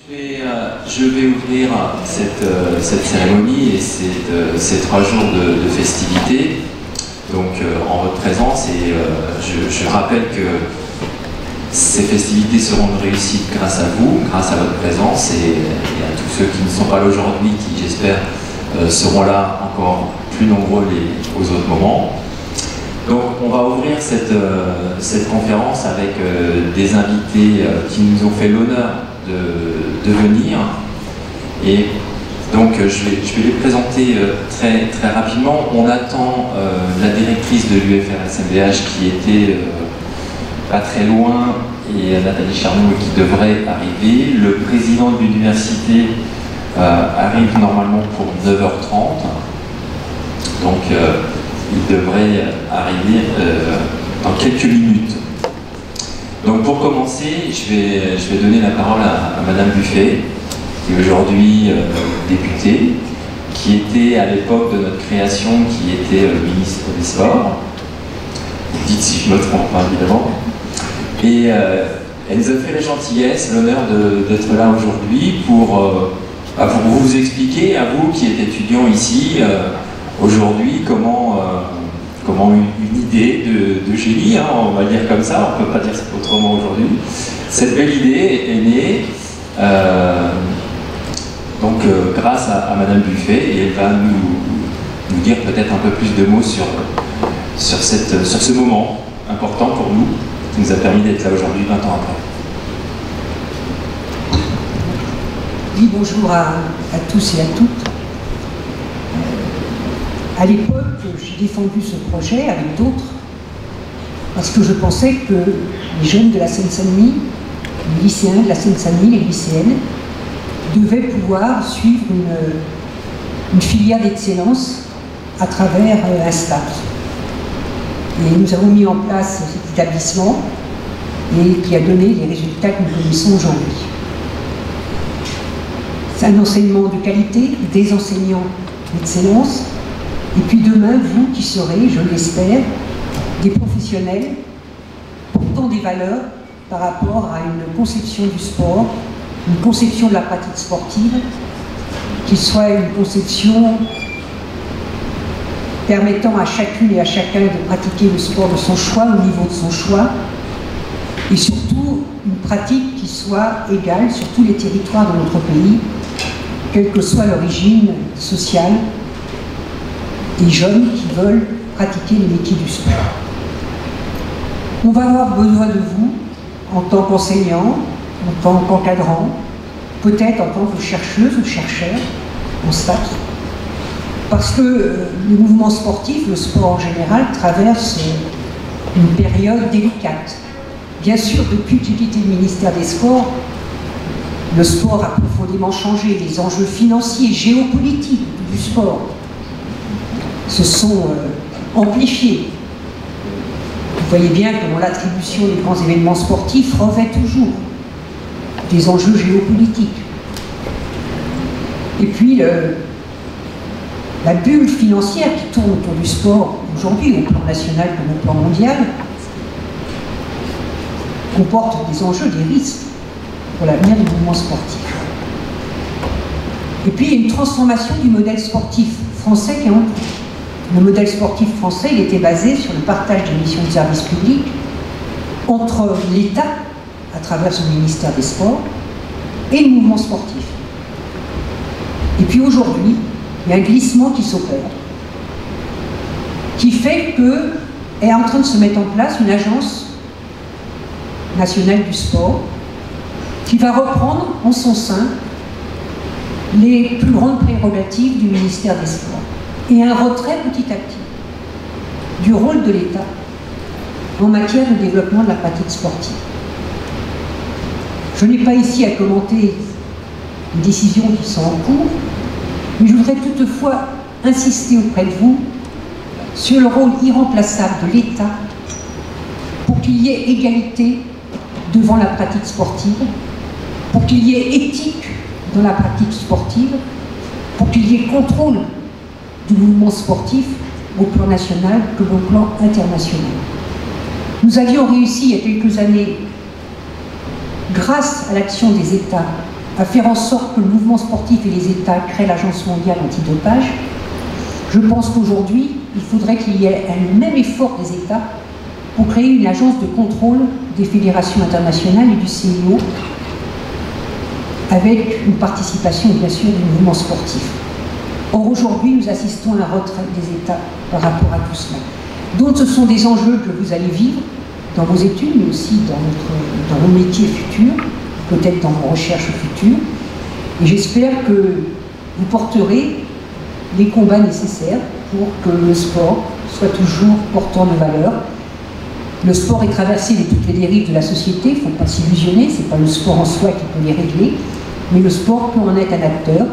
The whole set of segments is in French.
Je vais ouvrir cette cérémonie et ces 3 jours de festivités, donc en votre présence, et je rappelle que ces festivités seront une réussite grâce à vous, grâce à votre présence et à tous ceux qui ne sont pas là aujourd'hui, qui j'espère seront là encore plus nombreux aux autres moments. Donc on va ouvrir cette conférence avec des invités qui nous ont fait l'honneur de venir, et donc je vais les présenter très rapidement. On attend la directrice de l'UFR-SMVH qui était pas très loin, et Nathalie Charnoux qui devrait arriver. Le président de l'université arrive normalement pour 9h30, donc il devrait arriver dans quelques minutes. Donc pour commencer, je vais donner la parole à Madame Buffet, qui est aujourd'hui députée, qui était à l'époque de notre création, qui était ministre des Sports. Vous dites si je me trompe pas, évidemment. Et elle nous a fait la gentillesse, l'honneur d'être là aujourd'hui pour vous expliquer, à vous qui êtes étudiants ici, aujourd'hui, comment une idée de génie, hein, on va le dire comme ça, on ne peut pas dire autrement aujourd'hui. Cette belle idée est née grâce à Madame Buffet, et elle va nous dire peut-être un peu plus de mots sur ce moment important pour nous, qui nous a permis d'être là aujourd'hui 20 ans après. Oui, bonjour à tous et à toutes. À l'époque, j'ai défendu ce projet avec d'autres, parce que je pensais que les jeunes de la Seine-Saint-Denis, les lycéens de la Seine-Saint-Denis, les lycéennes, devaient pouvoir suivre une filière d'excellence à travers un stage. Et nous avons mis en place cet établissement, et qui a donné les résultats que nous connaissons aujourd'hui. C'est un enseignement de qualité, des enseignants d'excellence, et puis demain, vous qui serez, je l'espère, des professionnels portant des valeurs par rapport à une conception du sport, une conception de la pratique sportive, qui soit une conception permettant à chacune et à chacun de pratiquer le sport de son choix, au niveau de son choix, et surtout une pratique qui soit égale sur tous les territoires de notre pays, quelle que soit l'origine sociale des jeunes qui veulent pratiquer les métiers du sport. On va avoir besoin de vous en tant qu'enseignants, en tant qu'encadrants, peut-être en tant que chercheuses ou chercheurs en stage, parce que le mouvement sportif, le sport en général, traverse une période délicate. Bien sûr, depuis que j'ai quitté le ministère des Sports, le sport a profondément changé, les enjeux financiers, géopolitiques du sport se sont amplifiés. Vous voyez bien que dans l'attribution des grands événements sportifs revêt toujours des enjeux géopolitiques. Et puis la bulle financière qui tourne autour du sport aujourd'hui, au plan national comme au plan mondial, comporte des enjeux, des risques pour l'avenir du mouvement sportif. Et puis il y a une transformation du modèle sportif français qui est en cours. Le modèle sportif français, il était basé sur le partage des missions de service public entre l'État, à travers son ministère des Sports, et le mouvement sportif. Et puis aujourd'hui, il y a un glissement qui s'opère, qui fait qu'est en train de se mettre en place une agence nationale du sport qui va reprendre en son sein les plus grandes prérogatives du ministère des Sports, et un retrait petit à petit du rôle de l'État en matière de développement de la pratique sportive. Je n'ai pas ici à commenter les décisions qui sont en cours, mais je voudrais toutefois insister auprès de vous sur le rôle irremplaçable de l'État pour qu'il y ait égalité devant la pratique sportive, pour qu'il y ait éthique dans la pratique sportive, pour qu'il y ait contrôle du mouvement sportif au plan national comme au plan international. Nous avions réussi il y a quelques années, grâce à l'action des États, à faire en sorte que le mouvement sportif et les États créent l'Agence mondiale antidopage. Je pense qu'aujourd'hui, il faudrait qu'il y ait un même effort des États pour créer une agence de contrôle des fédérations internationales et du CIO, avec une participation bien sûr du mouvement sportif. Or aujourd'hui, nous assistons à un retrait des États par rapport à tout cela. Donc ce sont des enjeux que vous allez vivre dans vos études, mais aussi dans vos métiers futurs, peut-être dans vos recherches futures. Et j'espère que vous porterez les combats nécessaires pour que le sport soit toujours porteur de valeurs. Le sport est traversé de toutes les dérives de la société, il ne faut pas s'illusionner, ce n'est pas le sport en soi qui peut les régler, mais le sport peut en être un acteur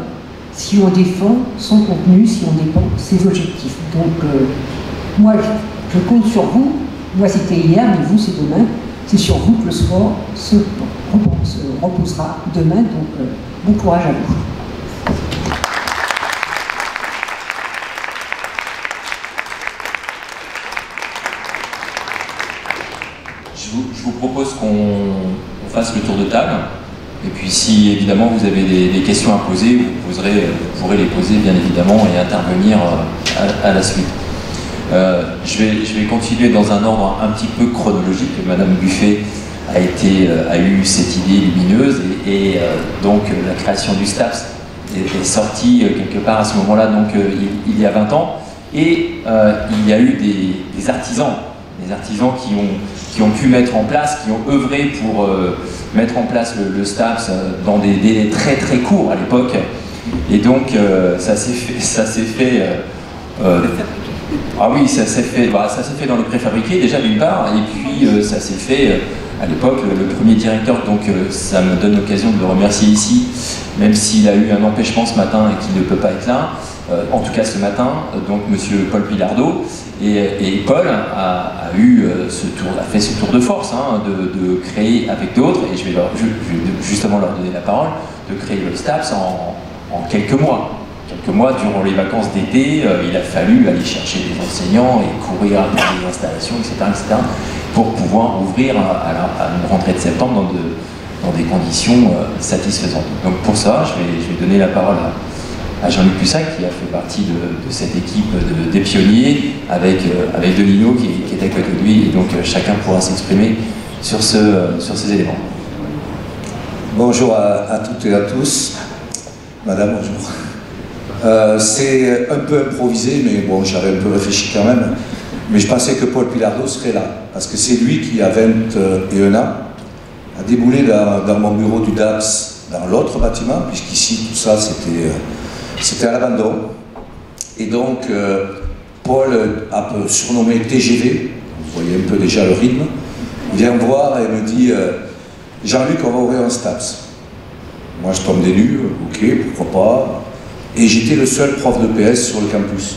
si on défend son contenu, si on défend ses objectifs. Donc moi je compte sur vous, moi c'était hier, mais vous c'est demain, c'est sur vous que le sport se reposera demain, donc bon courage à vous. Je vous propose qu'on fasse le tour de table. Et puis si évidemment vous avez des questions à poser, vous pourrez les poser bien évidemment et intervenir à la suite. Je vais continuer dans un ordre un petit peu chronologique. Madame Buffet a eu cette idée lumineuse et donc la création du STAPS est sortie quelque part à ce moment-là, donc il y a 20 ans. Et il y a eu des artisans qui ont pu mettre en place, qui ont œuvré pour mettre en place le STAPS dans des délais très très courts à l'époque. Et donc ça s'est fait ah oui, ça s'est fait dans les préfabriqués déjà d'une part, et puis ça s'est fait à l'époque, le premier directeur, donc ça me donne l'occasion de le remercier ici, même s'il a eu un empêchement ce matin et qu'il ne peut pas être là. En tout cas ce matin, donc monsieur Paul Pilardeau, et Paul a fait ce tour de force de créer avec d'autres, et je vais justement leur donner la parole, de créer le STAPS en quelques mois. Quelques mois durant les vacances d'été, il a fallu aller chercher des enseignants et courir à des installations, etc., pour pouvoir ouvrir à une rentrée de septembre dans des conditions satisfaisantes. Donc pour ça, je vais donner la parole à Jean-Luc Pussac, qui a fait partie de cette équipe des pionniers, avec Delino qui est à côté de lui, et donc chacun pourra s'exprimer sur ces éléments. Bonjour à toutes et à tous. Madame, bonjour. C'est un peu improvisé, mais bon, j'avais un peu réfléchi quand même. Mais je pensais que Paul Pilardeau serait là, parce que c'est lui qui, à 21 ans, a déboulé dans mon bureau du DAPS, dans l'autre bâtiment, puisqu'ici, tout ça, c'était à l'abandon. Et donc, Paul a surnommé TGV, vous voyez un peu déjà le rythme, il vient me voir et me dit « Jean-Luc, on va ouvrir un STAPS ». Moi, je tombe des nues, ok, pourquoi pas. Et j'étais le seul prof de PS sur le campus,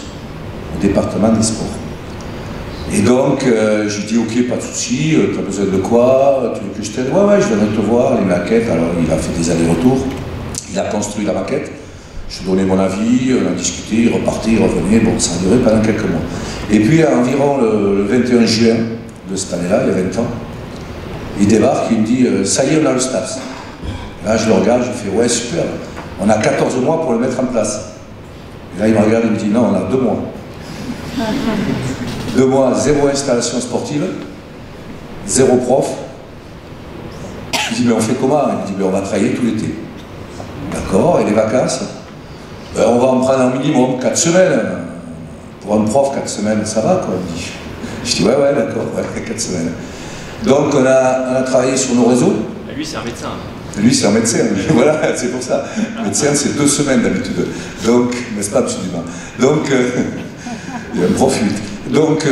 au département des sports. Et donc, je lui dis, ok, pas de souci, tu as besoin de quoi? Tu veux que je t'aide? Ouais, je viendrai te voir, les maquettes. Alors, il a fait des allers-retours, il a construit la maquette, je lui donnais mon avis, on a discuté, il repartait, il revenait, bon, ça a duré pendant quelques mois. Et puis, environ le 21 juin de cette année-là, il y a 20 ans, il débarque, il me dit, ça y est, on a le STAPS. Là, je le regarde, je fais, ouais, super. On a 14 mois pour le mettre en place. Et là, il me regarde et me dit, non, on a 2 mois. 2 mois, 0 installation sportive, 0 prof. Je lui dis, mais on fait comment? Il me dit, mais on va travailler tout l'été. D'accord, et les vacances? On va en prendre un minimum, 4 semaines. Pour un prof, 4 semaines, ça va, quoi. Il me dit. Je dis, ouais, d'accord, ouais, 4 semaines. Donc, on a travaillé sur nos réseaux. Lui, c'est un médecin. Lui, c'est un médecin, voilà, c'est pour ça. Le médecin, c'est 2 semaines d'habitude. Donc, n'est-ce pas, absolument. Donc, il y a un prof 8. Donc,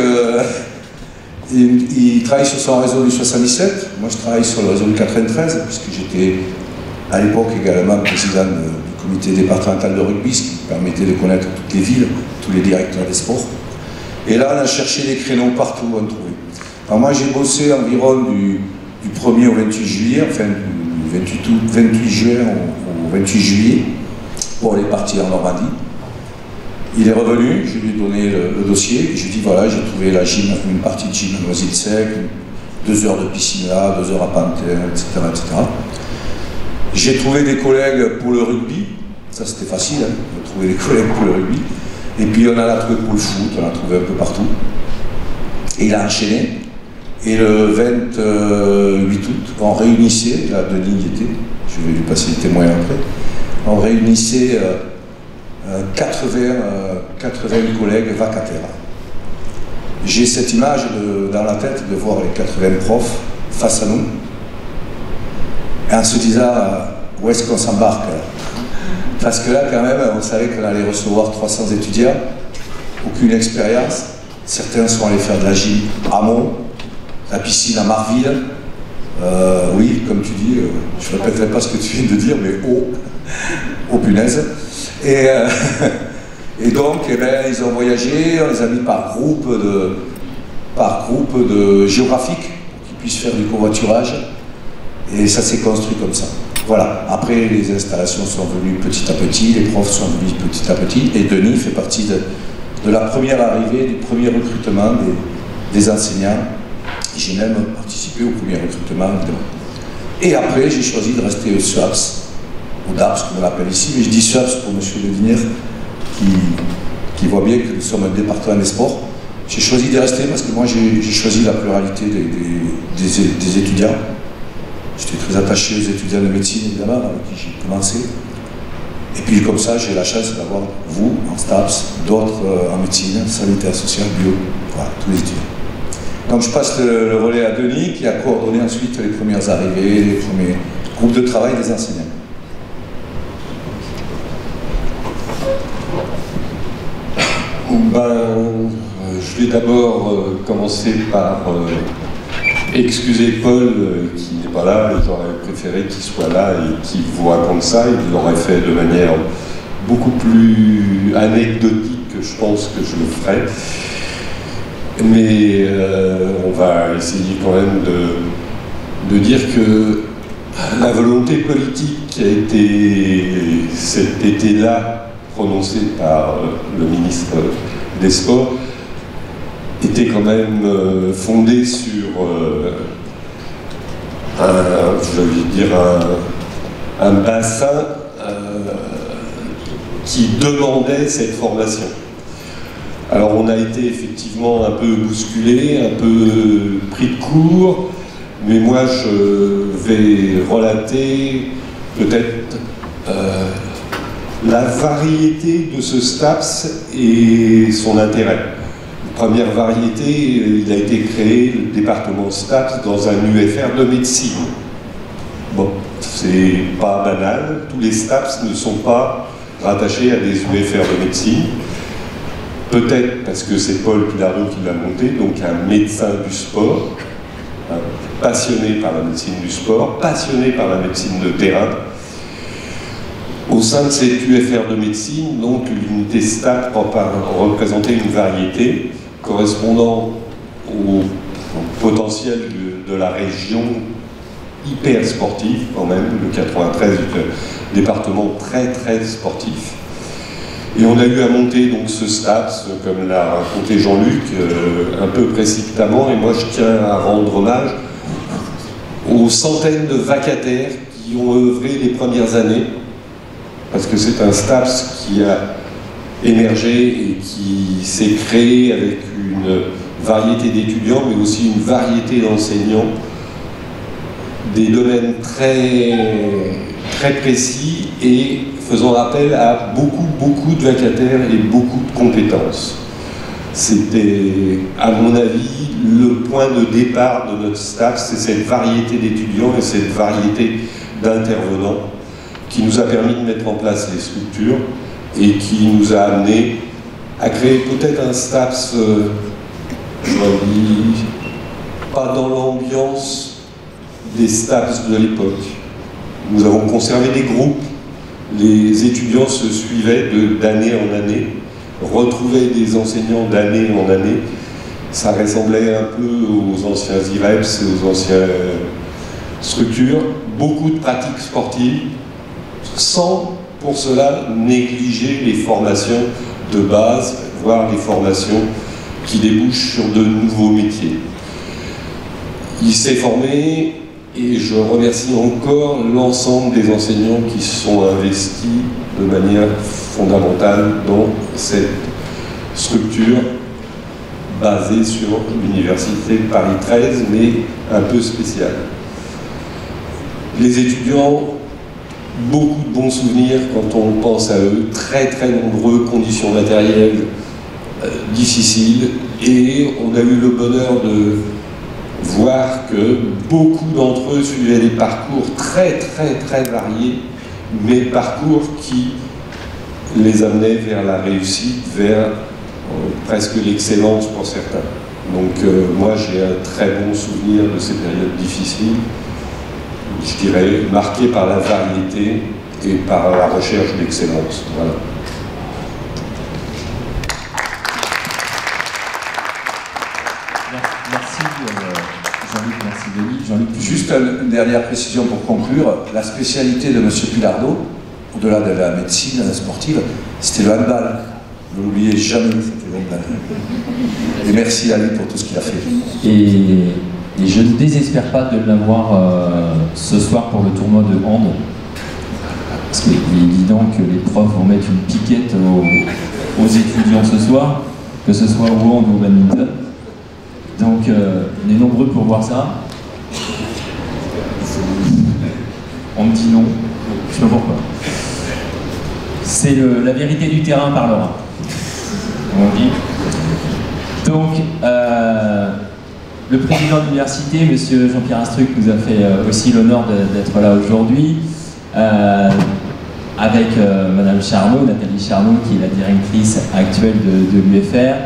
il travaille sur son réseau du 77. Moi, je travaille sur le réseau du 93, puisque j'étais à l'époque également président du comité départemental de rugby, ce qui permettait de connaître toutes les villes, tous les directeurs des sports. Et là, on a cherché des créneaux partout où on trouvait. Alors moi, j'ai bossé environ du 1er au 28 juillet, enfin, 28 juin au 28 juillet pour les parties en Normandie. Il est revenu, je lui ai donné le dossier et je lui ai dit voilà, j'ai trouvé la gym, une partie de gym à Noisy-le-Sec, 2 heures de piscine là, 2 heures à Pantin, etc. J'ai trouvé des collègues pour le rugby, ça c'était facile, hein, de trouver des collègues pour le rugby. Et puis on en a trouvé pour le foot, on en a trouvé un peu partout. Et il a enchaîné. Et le 28 août, on réunissait, là Denis y était, je vais lui passer le témoin après, on réunissait 80 collègues vacataires. J'ai cette image dans la tête de voir les 80 profs face à nous, en se disant où est-ce qu'on s'embarque là? Parce que là quand même on savait qu'on allait recevoir 300 étudiants, aucune expérience, certains sont allés faire de la gym à Mont, la piscine à Marville, oui comme tu dis, je ne répéterai pas ce que tu viens de dire, mais oh punaise. Et donc eh ben, ils ont voyagé, on les a mis par groupe de géographiques pour qu'ils puissent faire du covoiturage, et ça s'est construit comme ça. Voilà, après les installations sont venues petit à petit, les profs sont venus petit à petit, et Denis fait partie de la première arrivée, du premier recrutement des enseignants. J'ai même participé au premier recrutement, évidemment. Et après, j'ai choisi de rester au SUAPS, au DAPS, comme on l'appelle ici, mais je dis SUAPS pour M. Ledinière, qui voit bien que nous sommes un département des sports. J'ai choisi de rester parce que moi, j'ai choisi la pluralité des étudiants. J'étais très attaché aux étudiants de médecine, évidemment, avec qui j'ai commencé. Et puis comme ça, j'ai la chance d'avoir vous en STAPS, d'autres en médecine, sanitaire, social, bio, voilà, tous les étudiants. Donc je passe le relais à Denis, qui a coordonné ensuite les premières arrivées, les premiers groupes de travail des enseignants. Je vais d'abord commencer par excuser Paul qui n'est pas là. J'aurais préféré qu'il soit là et qu'il vous raconte ça. Il l'aurait fait de manière beaucoup plus anecdotique que je pense que je le ferai. Mais on va essayer quand même de dire que la volonté politique qui a été cet été-là prononcée par le ministre des Sports était quand même fondée sur un bassin qui demandait cette formation. Alors on a été effectivement un peu bousculé, un peu pris de court, mais moi je vais relater peut-être la variété de ce STAPS et son intérêt. Première variété, il a été créé, le département STAPS, dans un UFR de médecine. Bon, c'est pas banal, tous les STAPS ne sont pas rattachés à des UFR de médecine. Peut-être parce que c'est Paul Pilardo qui l'a monté, donc un médecin du sport, passionné par la médecine du sport, passionné par la médecine de terrain. Au sein de cette UFR de médecine, donc l'unité STAPS représentait une variété correspondant au potentiel de la région hyper sportif quand même, le 93 est un département très très sportif. Et on a eu à monter donc ce STAPS, comme l'a raconté Jean-Luc, un peu précipitamment, et moi je tiens à rendre hommage aux centaines de vacataires qui ont œuvré les premières années, parce que c'est un STAPS qui a émergé et qui s'est créé avec une variété d'étudiants, mais aussi une variété d'enseignants, des domaines très, très précis et faisant appel à beaucoup de vacataires et beaucoup de compétences. C'était, à mon avis, le point de départ de notre STAPS, c'est cette variété d'étudiants et cette variété d'intervenants qui nous a permis de mettre en place les structures et qui nous a amené à créer peut-être un STAPS, j'aurais dit, pas dans l'ambiance des STAPS de l'époque. Nous avons conservé des groupes, les étudiants se suivaient d'année en année, retrouvaient des enseignants d'année en année. Ça ressemblait un peu aux anciens IREPS et aux anciennes structures. Beaucoup de pratiques sportives, sans pour cela négliger les formations de base, voire les formations qui débouchent sur de nouveaux métiers. Il s'est formé Et je remercie encore l'ensemble des enseignants qui se sont investis de manière fondamentale dans cette structure basée sur l'université de Paris 13, mais un peu spéciale. Les étudiants, beaucoup de bons souvenirs quand on pense à eux, très très nombreux, conditions matérielles difficiles, et on a eu le bonheur de voir que beaucoup d'entre eux suivaient des parcours très très très variés, mais parcours qui les amenaient vers la réussite, vers presque l'excellence pour certains. Donc moi j'ai un très bon souvenir de ces périodes difficiles, je dirais marquées par la variété et par la recherche d'excellence. Voilà. Merci Jean-Luc, merci Denis. Jean-Luc, juste une dernière précision pour conclure. La spécialité de M. Pilardo, au-delà de la médecine sportive, c'était le handball. Ne l'oubliez jamais, c'était le handball. Et merci à lui pour tout ce qu'il a fait. Et je ne désespère pas de l'avoir ce soir pour le tournoi de hand. Parce qu'il est évident que les profs vont mettre une piquette aux étudiants ce soir, que ce soit au hand ou au badminton. Donc on est nombreux pour voir ça. On me dit non, je sais pas pourquoi. C'est la vérité du terrain parlera. On dit. Donc, le président de l'université, M. Jean-Pierre Astruc, nous a fait aussi l'honneur d'être là aujourd'hui, avec Mme Charnot, Nathalie Charnot, qui est la directrice actuelle de l'UFR,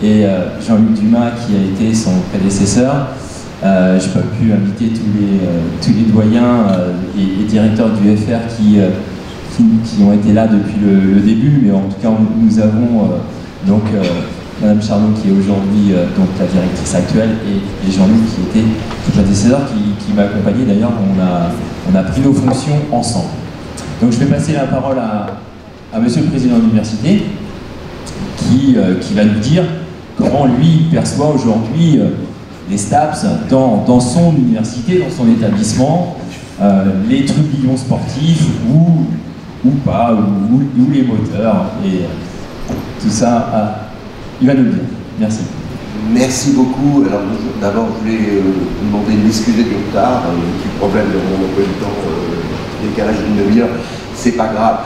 et Jean-Luc Dumas, qui a été son prédécesseur. Je n'ai pas pu inviter tous les doyens et directeurs du UFR qui ont été là depuis le début, mais en tout cas, nous avons donc Madame Charnot qui est aujourd'hui donc la directrice actuelle et Jean-Luc qui était son prédécesseur qui m'a accompagné. D'ailleurs, on a pris nos fonctions ensemble. Donc je vais passer la parole à Monsieur le Président de l'Université qui va nous dire comment lui perçoit aujourd'hui les STAPS dans son université, dans son établissement, les trublions sportifs ou pas, ou les moteurs, et tout ça, il va nous le dire. Merci. Merci beaucoup. Alors d'abord, je voulais vous demander de m'excuser du retard, un petit problème de mon emploi du temps, décalage d'une demi-heure, c'est pas grave.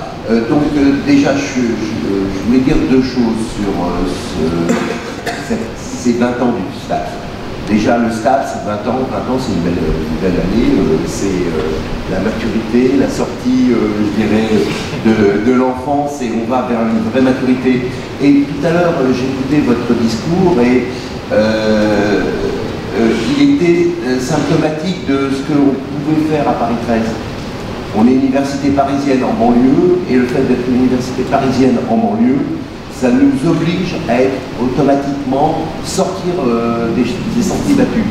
Donc déjà, je voulais dire deux choses sur ces 20 ans du STAPS. Déjà, le STAPS, 20 ans, c'est une belle année, c'est la maturité, la sortie, je dirais, de l'enfance, et on va vers une vraie maturité. Et tout à l'heure, j'ai écouté votre discours, et il était symptomatique de ce que l'on pouvait faire à Paris 13. On est une université parisienne en banlieue, et le fait d'être une université parisienne en banlieue, ça nous oblige à être automatiquement sortir des sentiers battus.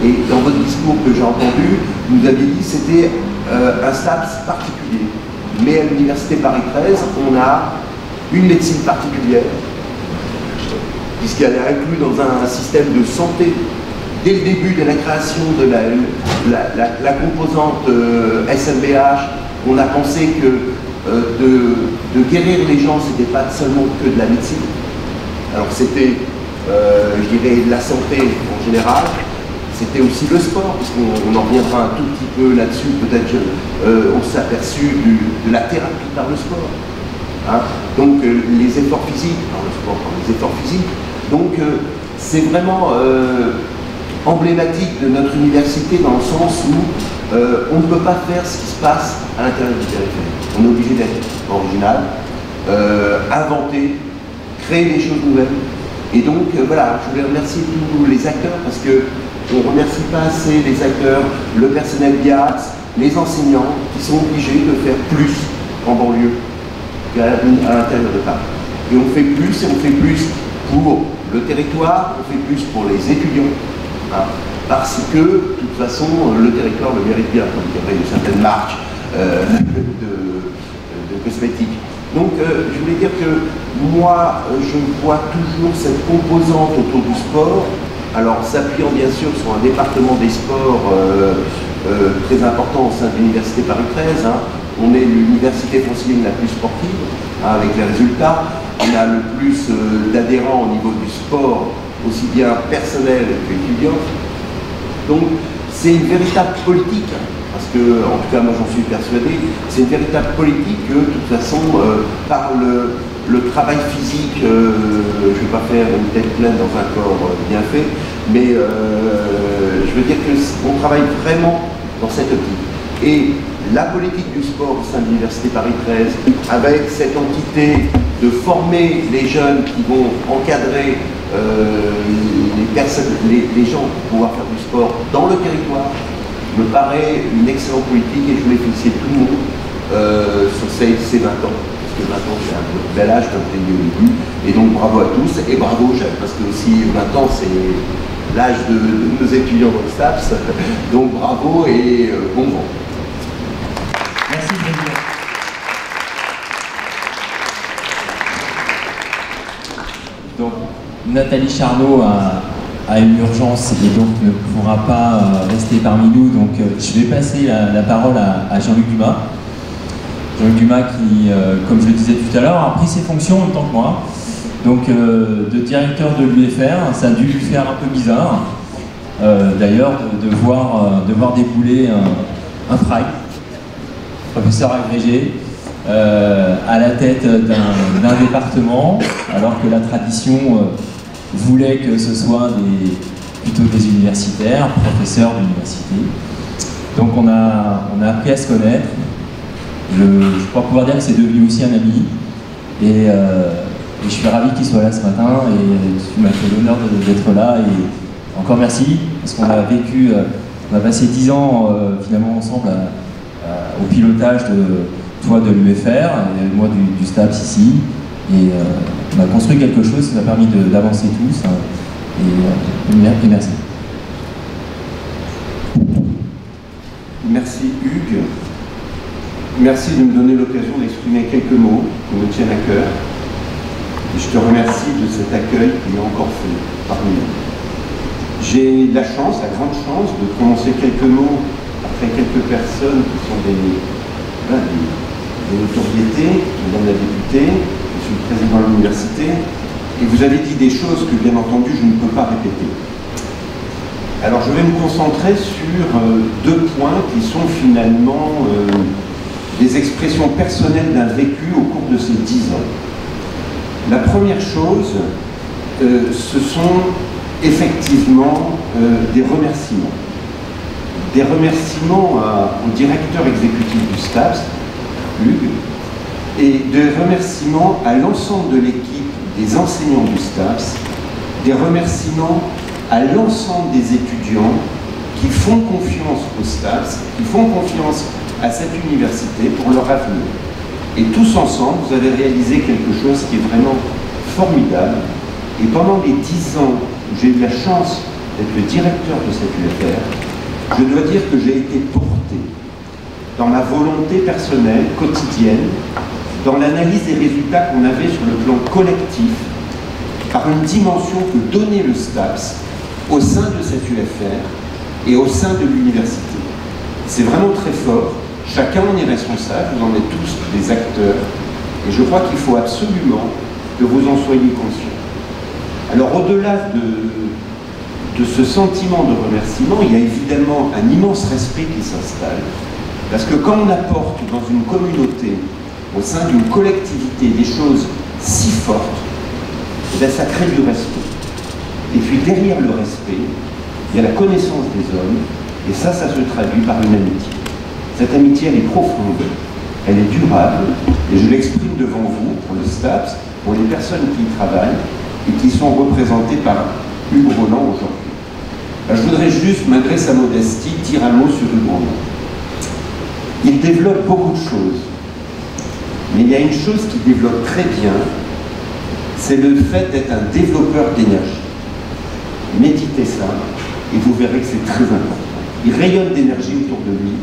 Et dans votre discours que j'ai entendu, vous aviez dit que c'était un STAPS particulier. Mais à l'université Paris 13, on a une médecine particulière, puisqu'elle est inclue dans un système de santé. Dès le début de la création de la composante SMBH, on a pensé que de guérir les gens, c'était pas seulement que de la médecine. Alors c'était, je dirais, la santé en général, c'était aussi le sport, puisqu'on en reviendra un tout petit peu là-dessus, peut-être on s'est aperçu de la thérapie par le sport. Hein. Donc les efforts physiques, par le sport, par les efforts physiques. Donc c'est vraiment emblématique de notre université dans le sens où on ne peut pas faire ce qui se passe à l'intérieur du périphérique. On est obligé d'être original, inventer, créer des choses nouvelles. Et donc voilà, je voulais remercier tous les acteurs parce qu'on ne remercie pas assez les acteurs, le personnel d'IATS, les enseignants qui sont obligés de faire plus en banlieue qu'à l'intérieur de Paris. Et on fait plus, et on fait plus pour le territoire, on fait plus pour les étudiants. Hein, parce que, de toute façon, le territoire le mérite bien, comme dirait une certaine marque de cosmétiques. Donc, je voulais dire que moi, je vois toujours cette composante autour du sport, alors s'appuyant bien sûr sur un département des sports très important au sein de l'Université Paris 13. Hein. On est l'université francilienne la plus sportive, hein, avec les résultats. On a le plus d'adhérents au niveau du sport, aussi bien personnel qu'étudiant. Donc c'est une véritable politique, hein, parce que, en tout cas moi j'en suis persuadé, c'est une véritable politique que, de toute façon, par le travail physique, je ne vais pas faire une tête pleine dans un corps bien fait, mais je veux dire qu'on travaille vraiment dans cette optique. Et la politique du sport au sein de l'Université Paris 13, avec cette entité de former les jeunes qui vont encadrer les gens pour pouvoir faire du sport dans le territoire, me paraît une excellente politique et je voulais féliciter tout le monde sur ces 20 ans. Parce que 20 ans, c'est un bel âge, comme je l'ai dit au début. Et donc bravo à tous et bravo aux jeunes, parce que aussi 20 ans, c'est l'âge de nos étudiants dans le STAPS. Donc bravo et bon vent. Merci Xavier. Donc Nathalie Charnot a une urgence et donc ne pourra pas rester parmi nous. Donc je vais passer la parole à Jean-Luc Dumas. Jean-Luc Dumas qui, comme je le disais tout à l'heure, a pris ses fonctions en même temps que moi. Donc de directeur de l'UFR, ça a dû lui faire un peu bizarre. D'ailleurs, de voir débouler un Fry, professeur agrégé, à la tête d'un département, alors que la tradition voulait que ce soit plutôt des universitaires, professeurs d'université. Donc on a appris à se connaître. Je crois pouvoir dire que c'est devenu aussi un ami. Et je suis ravi qu'il soit là ce matin et tu m'as fait l'honneur d'être là. Et encore merci, parce qu'on a vécu, on a passé 10 ans finalement ensemble au pilotage toi de l'UFR et moi du STAPS ici. Et on a construit quelque chose qui nous a permis d'avancer tous. Et merci. Merci Hugues. Merci de me donner l'occasion d'exprimer quelques mots qui me tiennent à cœur. Et je te remercie de cet accueil qui est encore fait parmi nous. J'ai la grande chance de prononcer quelques mots après quelques personnes qui sont des notoriétés, Madame la députée, Monsieur le Président de l'Université, et vous avez dit des choses que bien entendu je ne peux pas répéter. Alors je vais me concentrer sur deux points qui sont finalement des expressions personnelles d'un vécu au cours de ces 10 ans. La première chose, ce sont effectivement des remerciements. Des remerciements au directeur exécutif du STAPS, Hugues, et des remerciements à l'ensemble de l'équipe des enseignants du STAPS, des remerciements à l'ensemble des étudiants qui font confiance au STAPS, qui font confiance à cette université pour leur avenir. Et tous ensemble, vous avez réalisé quelque chose qui est vraiment formidable. Et pendant les 10 ans où j'ai eu la chance d'être le directeur de cette UFR, je dois dire que j'ai été porté dans ma volonté personnelle, quotidienne, dans l'analyse des résultats qu'on avait sur le plan collectif, par une dimension que donnait le STAPS au sein de cette UFR et au sein de l'université. C'est vraiment très fort. Chacun en est responsable, vous en êtes tous des acteurs, et je crois qu'il faut absolument que vous en soyez conscients. Alors au-delà de ce sentiment de remerciement, il y a évidemment un immense respect qui s'installe, parce que quand on apporte dans une communauté, au sein d'une collectivité, des choses si fortes, eh bien, ça crée du respect. Et puis derrière le respect, il y a la connaissance des hommes, et ça se traduit par une amitié. Cette amitié, elle est profonde, elle est durable, et je l'exprime devant vous, pour le STAPS, pour les personnes qui y travaillent, et qui sont représentées par Hugues Roland aujourd'hui. Je voudrais juste, malgré sa modestie, dire un mot sur Hugues Roland. Il développe beaucoup de choses, mais il y a une chose qu'il développe très bien, c'est le fait d'être un développeur d'énergie. Méditez ça, et vous verrez que c'est très important. Il rayonne d'énergie autour de lui,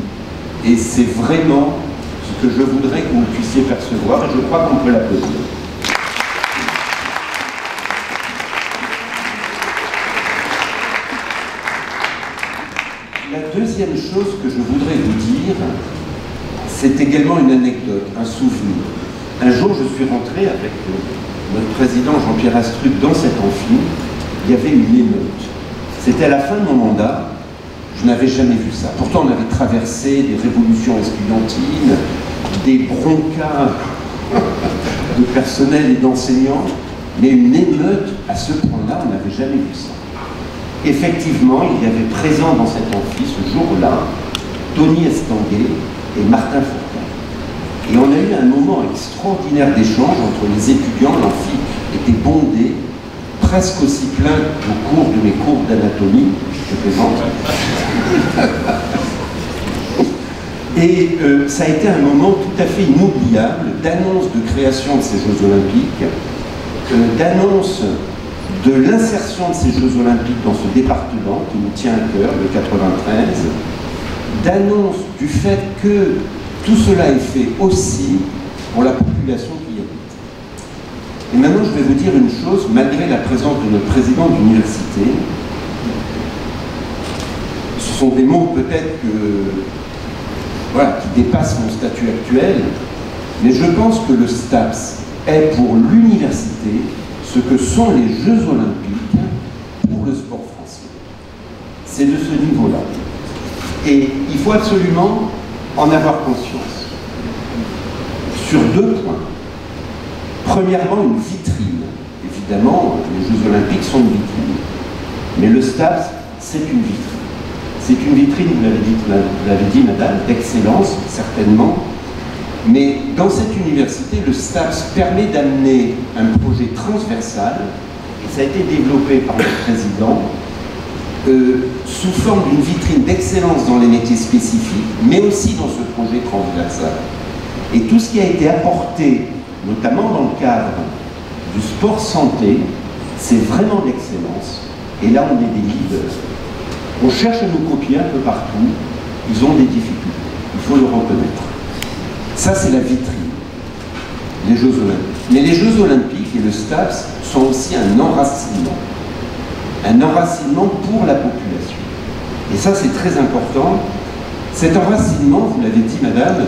et c'est vraiment ce que je voudrais que vous puissiez percevoir, et je crois qu'on peut l'applaudir. La deuxième chose que je voudrais vous dire, c'est également une anecdote, un souvenir. Un jour, je suis rentré avec notre président Jean-Pierre Astruc dans cet amphi. Il y avait une émeute. C'était à la fin de mon mandat. Je n'avais jamais vu ça. Pourtant, on avait traversé des révolutions estudiantines, des broncas de personnel et d'enseignants, mais une émeute à ce point-là, on n'avait jamais vu ça. Effectivement, il y avait présent dans cet amphi, ce jour-là, Tony Estanguet et Martin Fourcade. Et on a eu un moment extraordinaire d'échange entre les étudiants. L'amphi était bondé, presque aussi plein qu'au cours de mes cours d'anatomie, je plaisante. Et ça a été un moment tout à fait inoubliable d'annonce de création de ces Jeux Olympiques, d'annonce de l'insertion de ces Jeux Olympiques dans ce département qui nous tient à cœur, le 93, d'annonce du fait que tout cela est fait aussi pour la population qui y habite. Et maintenant, je vais vous dire une chose, malgré la présence de notre président d'université, ce sont des mots peut-être voilà, qui dépassent mon statut actuel, mais je pense que le STAPS est pour l'université ce que sont les Jeux Olympiques pour le sport français. C'est de ce niveau-là. Et il faut absolument en avoir conscience. Sur deux points. Premièrement, une vitrine. Évidemment, les Jeux Olympiques sont une vitrine. Mais le STAPS, c'est une vitrine. C'est une vitrine, vous l'avez dit, madame, d'excellence, certainement. Mais dans cette université, le STAPS permet d'amener un projet transversal, et ça a été développé par le président, sous forme d'une vitrine d'excellence dans les métiers spécifiques, mais aussi dans ce projet transversal. Et tout ce qui a été apporté, notamment dans le cadre du sport santé, c'est vraiment l'excellence. Et là, on est des leaders. On cherche à nous copier un peu partout, ils ont des difficultés, il faut le reconnaître. Ça, c'est la vitrine, les Jeux Olympiques. Mais les Jeux Olympiques et le STAPS sont aussi un enracinement pour la population. Et ça, c'est très important. Cet enracinement, vous l'avez dit, madame,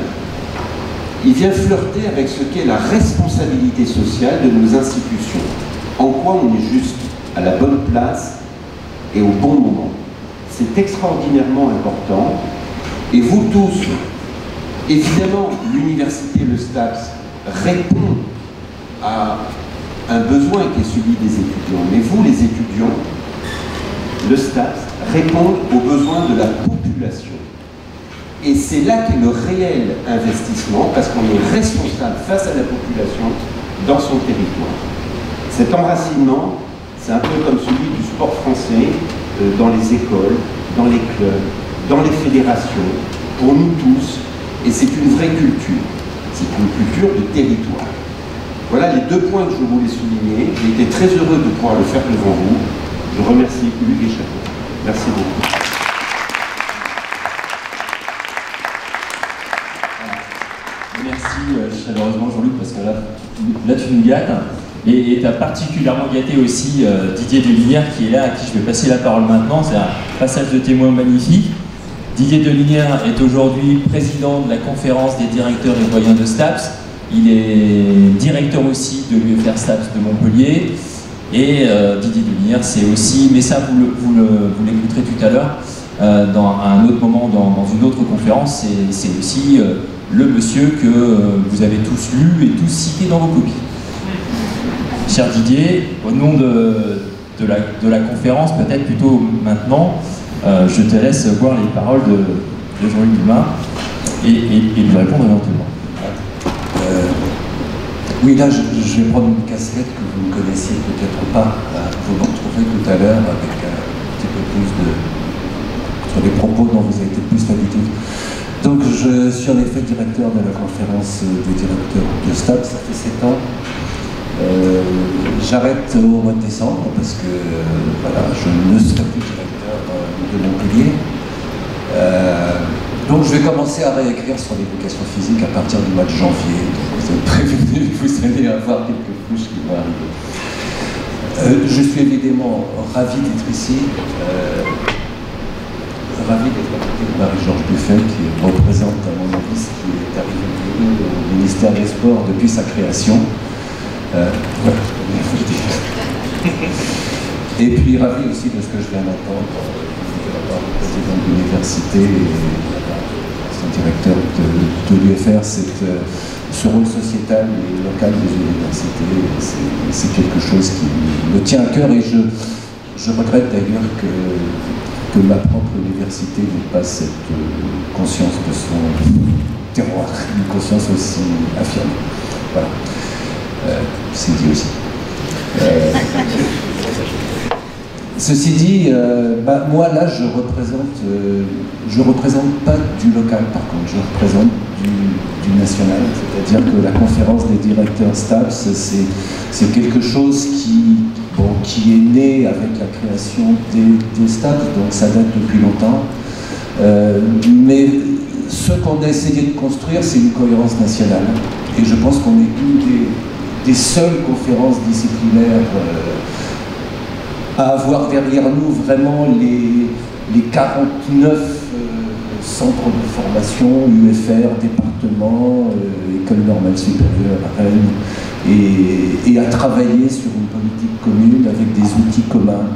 il vient flirter avec ce qu'est la responsabilité sociale de nos institutions. En quoi on est juste à la bonne place et au bon moment. C'est extraordinairement important. Et vous tous, évidemment, l'université, le STAPS, répond à un besoin qui est celui des étudiants. Mais vous, les étudiants, le STAPS répond aux besoins de la population. Et c'est là qu'est le réel investissement, parce qu'on est responsable face à la population dans son territoire. Cet enracinement, c'est un peu comme celui du sport français dans les écoles, dans les clubs, dans les fédérations, pour nous tous, et c'est une vraie culture. C'est une culture de territoire. Voilà les deux points que je voulais souligner. J'ai été très heureux de pouvoir le faire devant vous. Je remercie Hugues et Chapeau. Merci beaucoup. Merci chaleureusement Jean-Luc, parce que là tu nous gâtes. Et tu as particulièrement gâté aussi Didier Delinière qui est là, à qui je vais passer la parole maintenant. C'est un passage de témoin magnifique. Didier Delinière est aujourd'hui président de la conférence des directeurs et doyens de STAPS. Il est directeur aussi de l'UFR STAPS de Montpellier. Et Didier Delinière, c'est aussi, mais ça vous l'écouterez tout à l'heure, dans un autre moment, dans une autre conférence, c'est aussi le monsieur que vous avez tous lu et tous cité dans vos copies. Cher Didier, au nom de la conférence, peut-être plutôt maintenant, je te laisse voir les paroles de Jean-Luc Dumas et lui répondre éventuellement. Oui, là, je vais prendre une casquette que vous ne connaissiez peut-être pas. Vous me retrouverez tout à l'heure avec un petit peu plus sur les propos dont vous avez été plus l'habitude. Donc, je suis en effet directeur de la conférence des directeurs de STAPS, ça fait 7 ans. J'arrête au mois de décembre parce que voilà, je ne serai plus directeur de Montpellier. Donc je vais commencer à réécrire sur l'éducation physique à partir du mois de janvier. Donc vous êtes prévenus, vous allez avoir quelques couches qui vont arriver. Je suis évidemment ravi d'être ici, ravi d'être à côté de Marie-Georges Buffet, qui représente, à mon avis, ce qui est arrivé au ministère des Sports depuis sa création. Voilà, je vous le dire. Et puis ravi aussi de ce que je viens d'entendre de la part du président de l'université et son directeur de l'UFR, ce rôle sociétal et local des universités. C'est quelque chose qui me tient à cœur, et je regrette d'ailleurs que ma propre université n'ait pas cette conscience de son terroir, une conscience aussi affirmée. Voilà. C'est dit aussi. Ceci dit, moi là je représente pas du local, par contre, je représente du national, c'est-à-dire que la conférence des directeurs STAPS, c'est quelque chose qui est né avec la création des STAPS, donc ça date depuis longtemps, mais ce qu'on a essayé de construire, c'est une cohérence nationale, et je pense qu'on est une des seules conférences disciplinaires à avoir derrière nous vraiment les 49 centres de formation, UFR, départements, École normale supérieure à Rennes, et à travailler sur une politique commune avec des outils communs.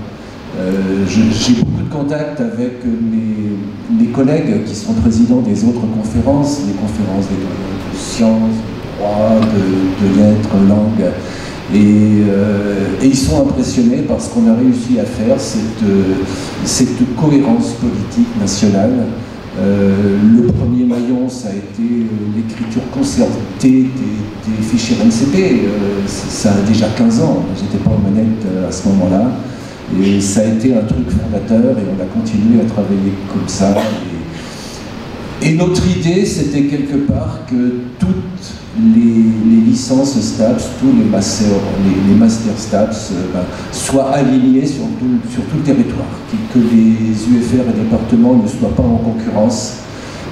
J'ai beaucoup de contacts avec mes collègues qui sont présidents des autres conférences, les conférences de sciences, de droit, de lettres, langues. Et ils sont impressionnés par ce qu'on a réussi à faire, cette cohérence politique nationale. Le premier maillon, ça a été l'écriture concertée des fichiers RNCP. Ça a déjà 15 ans, j'étais pas aux manettes à ce moment-là. Et ça a été un truc fondateur, et on a continué à travailler comme ça. Et notre idée, c'était quelque part que toutes les licences STAPS, tous les masters STAPS soient alignés sur tout le territoire, que les UFR et départements ne soient pas en concurrence,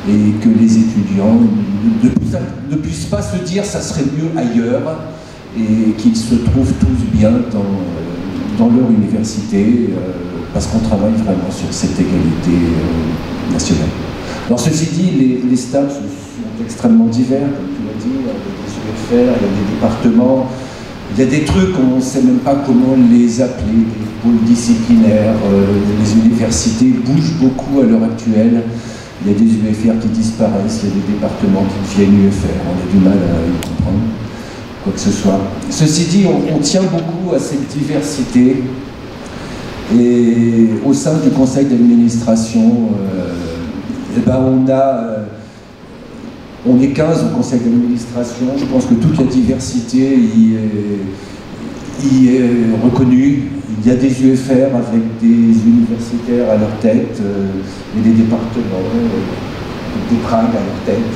et que les étudiants ne puissent pas se dire ça serait mieux ailleurs, et qu'ils se trouvent tous bien dans leur université, parce qu'on travaille vraiment sur cette égalité nationale. Alors ceci dit, les STAPS sont extrêmement divers, comme tu l'as dit, il y a des UFR, il y a des départements, il y a des trucs, on ne sait même pas comment les appeler, des pôles disciplinaires, les universités bougent beaucoup à l'heure actuelle, il y a des UFR qui disparaissent, il y a des départements qui deviennent UFR, on a du mal à y comprendre quoi que ce soit. Ceci dit, on tient beaucoup à cette diversité, et au sein du conseil d'administration, on est 15 au conseil d'administration. Je pense que toute la diversité y est reconnue. Il y a des UFR avec des universitaires à leur tête, et des départements, des Prague à leur tête.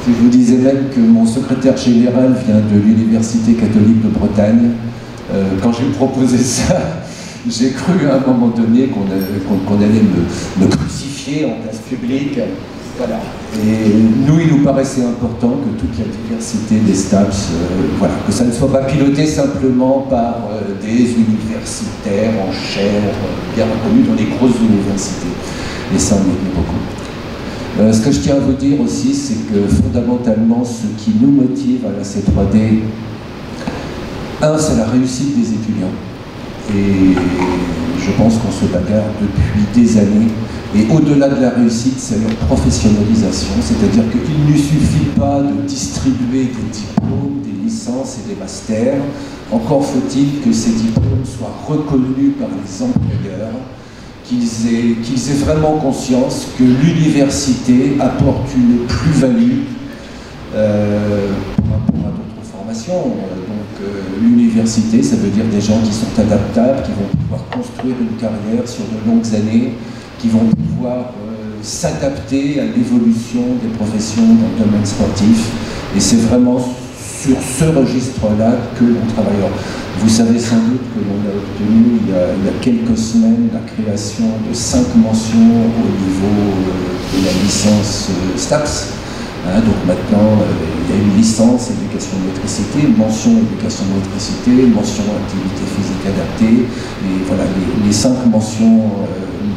Si je vous disais même que mon secrétaire général vient de l'Université catholique de Bretagne, quand j'ai proposé ça, j'ai cru à un moment donné qu'on allait me crucifier en place publique. Voilà. Et nous, il nous paraissait important que toute la diversité des STAPS, voilà, que ça ne soit pas piloté simplement par des universitaires en chair, bien reconnus dans les grosses universités. Et ça, on y est beaucoup. Ce que je tiens à vous dire aussi, c'est que fondamentalement, ce qui nous motive à la C3D, c'est la réussite des étudiants. Et je pense qu'on se bagarre depuis des années. Et au-delà de la réussite, c'est leur professionnalisation. C'est-à-dire qu'il ne suffit pas de distribuer des diplômes, des licences et des masters. Encore faut-il que ces diplômes soient reconnus par les employeurs, qu'ils aient vraiment conscience que l'université apporte une plus-value par rapport à d'autres formations. L'université, ça veut dire des gens qui sont adaptables, qui vont pouvoir construire une carrière sur de longues années, qui vont pouvoir s'adapter à l'évolution des professions dans le domaine sportif. Et c'est vraiment sur ce registre-là que l'on travaille. Alors, vous savez sans doute que l'on a obtenu il y a quelques semaines la création de 5 mentions au niveau de la licence STAPS. Hein, donc maintenant, il y a une licence éducation de motricité, une mention éducation de motricité, une mention activité physique adaptée, et voilà, les 5 mentions,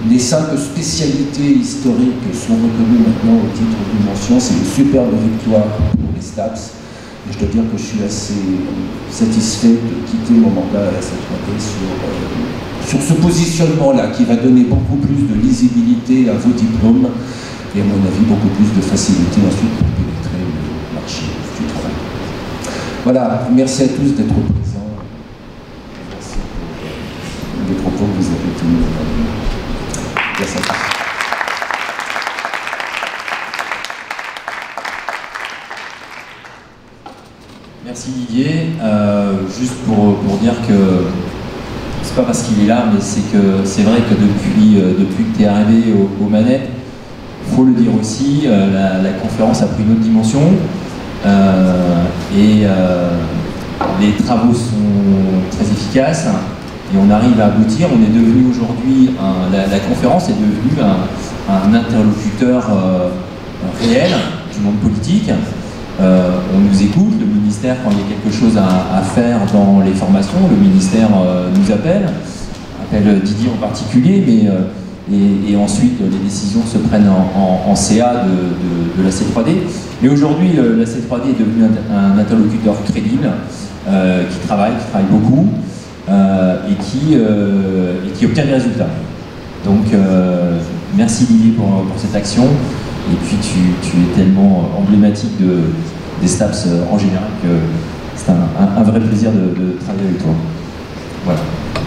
les 5 spécialités historiques sont reconnues maintenant au titre d'une mention. C'est une superbe victoire pour les STAPS, et je dois dire que je suis assez satisfait de quitter mon mandat à cette montée sur ce positionnement-là, qui va donner beaucoup plus de lisibilité à vos diplômes, et à mon avis beaucoup plus de facilité ensuite pour pénétrer le marché du travail. Voilà, merci à tous d'être présents. Merci pour les propos que vous avez tenus. Merci à tous. Merci Didier. Juste pour dire que c'est pas parce qu'il est là, mais c'est vrai que depuis que tu es arrivé aux manettes, il faut le dire aussi, la conférence a pris une autre dimension et les travaux sont très efficaces et on arrive à aboutir. On est devenu aujourd'hui, la conférence est devenue un interlocuteur réel du monde politique. On nous écoute, le ministère, quand il y a quelque chose à faire dans les formations, le ministère nous appelle Didier en particulier, mais et ensuite les décisions se prennent en CA de la C3D. Et aujourd'hui, la C3D est devenue un interlocuteur crédible, qui travaille beaucoup, et qui obtient des résultats. Donc merci Didier pour cette action. Et puis tu es tellement emblématique des STAPS en général que c'est un vrai plaisir de travailler avec toi. Voilà,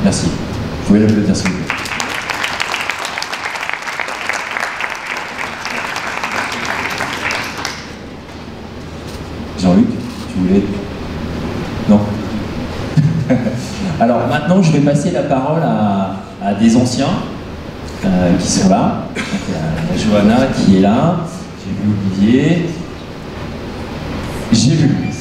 merci. Vous pouvez l'applaudir s'il vous plaît. Jean-Luc, tu voulais... Non. Alors maintenant, je vais passer la parole à des anciens qui sont là. Il y a Johanna qui est là, j'ai vu Olivier, j'ai vu Louis.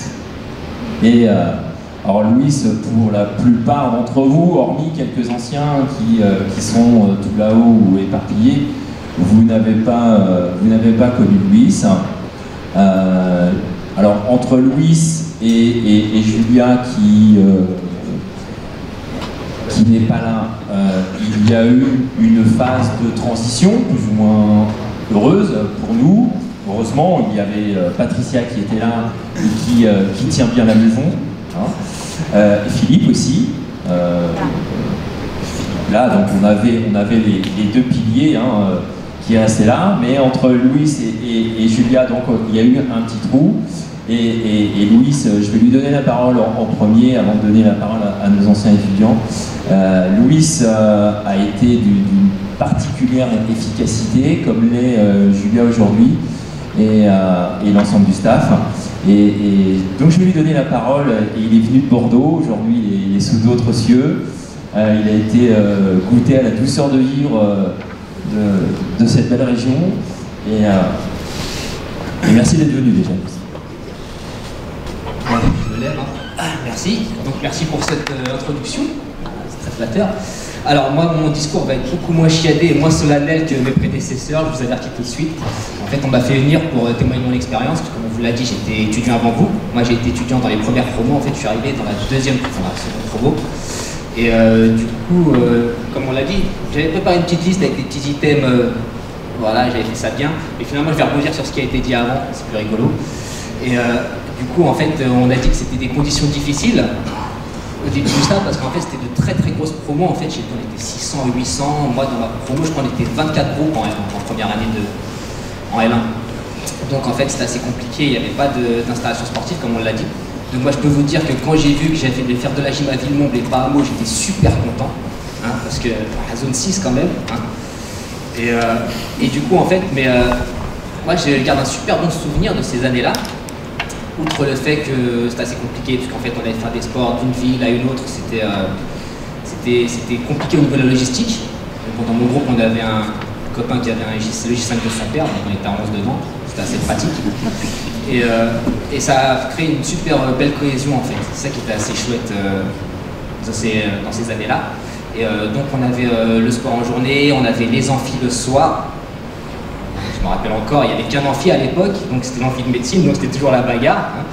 Et alors Louis, pour la plupart d'entre vous, hormis quelques anciens qui sont tout là-haut ou éparpillés, vous n'avez pas connu Louis. Alors entre Louis et Julia qui n'est pas là, il y a eu une phase de transition plus ou moins heureuse pour nous. Heureusement, il y avait Patricia qui était là et qui tient bien la maison, hein. Philippe aussi. Là, donc on avait les 2 piliers, hein, qui restaient là, mais entre Louis et Julia, donc il y a eu un petit trou. Et Louis, je vais lui donner la parole en premier avant de donner la parole à nos anciens étudiants. Louis a été d'une particulière efficacité, comme l'est Julia aujourd'hui, et l'ensemble du staff. Et donc je vais lui donner la parole. Et il est venu de Bordeaux, aujourd'hui il est sous d'autres cieux. Il a été goûté à la douceur de vivre de cette belle région. Et merci d'être venu déjà. Je me lève, hein. Merci. Donc merci pour cette introduction. C'est très flatteur. Alors moi, mon discours va être beaucoup moins chiadé et moins solennel que mes prédécesseurs, je vous avertis tout de suite. En fait, on m'a fait venir pour témoigner de mon expérience, parce que comme on vous l'a dit, j'étais étudiant avant vous. Moi, j'ai été étudiant dans les premières promos. En fait, je suis arrivé dans la seconde promo. Et du coup, comme on l'a dit, j'avais préparé une petite liste avec des petits items. Voilà, j'avais fait ça bien. Et finalement, je vais rebondir sur ce qui a été dit avant, c'est plus rigolo. Et du coup, en fait, on a dit que c'était des conditions difficiles au début de ça, parce qu'en fait, c'était de très très grosses promos. En fait, on était 600 et 800. Moi, dans ma promo, je crois qu'on était 24 groupes en première année en L1. Donc, en fait, c'était assez compliqué. Il n'y avait pas d'installation sportive, comme on l'a dit. Donc, moi, je peux vous dire que quand j'ai vu que j'avais fait faire de la gym à Villemomble et pas à Meaux, j'étais super content. Hein, parce que à zone 6 quand même. Hein. Et du coup, en fait, moi, je garde un super bon souvenir de ces années-là. Outre le fait que c'était assez compliqué, parce qu'en fait on allait faire des sports d'une ville à une autre, c'était compliqué au niveau de la logistique. Donc, dans mon groupe, on avait un copain qui avait le J5 de son père, donc on était à 11 dedans, c'était assez pratique. Et ça a créé une super belle cohésion en fait, c'est ça qui était assez chouette dans ces années-là. Et donc on avait le sport en journée, on avait les amphis le soir. je me rappelle encore, il n'y avait qu'un amphi à l'époque, donc c'était l'amphi de médecine, donc c'était toujours la bagarre. Hein.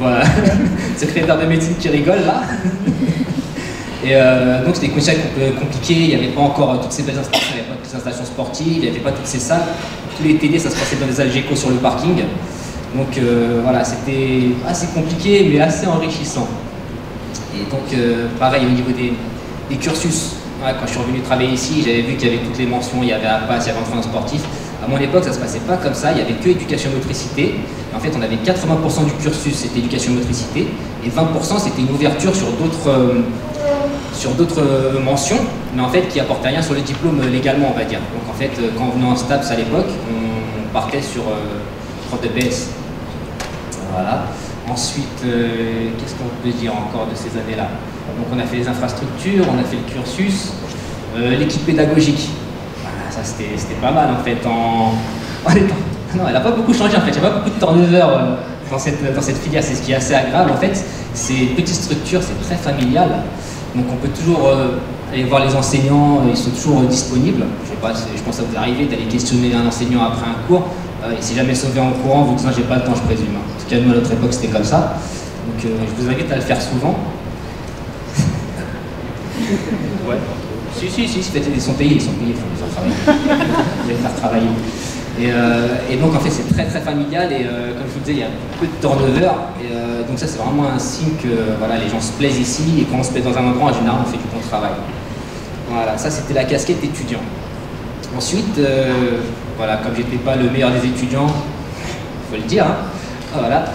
Voilà, secrétaire de médecine qui rigole là. Et donc c'était compliqué, il n'y avait pas encore toutes ces belles installations, il n'y avait pas toutes ces installations sportives, il n'y avait pas toutes ces salles. Tous les TD, ça se passait dans des Algeco sur le parking. Donc voilà, c'était assez compliqué, mais assez enrichissant. Et donc pareil au niveau des cursus. Ouais, quand je suis revenu travailler ici, j'avais vu qu'il y avait toutes les mentions, il y avait APAS, il y avait entraînement sportif. À mon époque, ça ne se passait pas comme ça, il n'y avait que éducation motricité. En fait, on avait 80% du cursus, c'était éducation motricité, et 20% c'était une ouverture sur d'autres mentions, mais en fait qui apportaient rien sur le diplôme légalement, on va dire. Donc en fait, quand on venait en STAPS à l'époque, on partait sur prof de BS. Voilà. Ensuite, qu'est-ce qu'on peut dire encore de ces années-là? Donc on a fait les infrastructures, on a fait le cursus, l'équipe pédagogique. Voilà, ça c'était pas mal en fait. Non, elle n'a pas beaucoup changé en fait, il n'y a pas beaucoup de turnover dans cette filière, c'est ce qui est assez agréable en fait. C'est une petite structure, c'est très familial, donc on peut toujours aller voir les enseignants, ils sont toujours disponibles. Je sais pas, je pense que ça vous arrive d'aller questionner un enseignant après un cours, il s'est jamais sauvé en courant, vous disant j'ai pas le temps, je présume. En tout cas, nous à notre époque c'était comme ça, donc je vous invite à le faire souvent. Ouais. Si, ils sont payés, il faut les travailler. Les faire travailler. Et donc en fait c'est très familial et comme je vous disais il y a peu de turnover et donc ça c'est vraiment un signe que voilà, les gens se plaisent ici et quand on se plaît dans un endroit en général on fait du bon travail. Voilà, ça c'était la casquette d'étudiant. Ensuite, voilà, comme j'étais pas le meilleur des étudiants, il faut le dire, hein, voilà,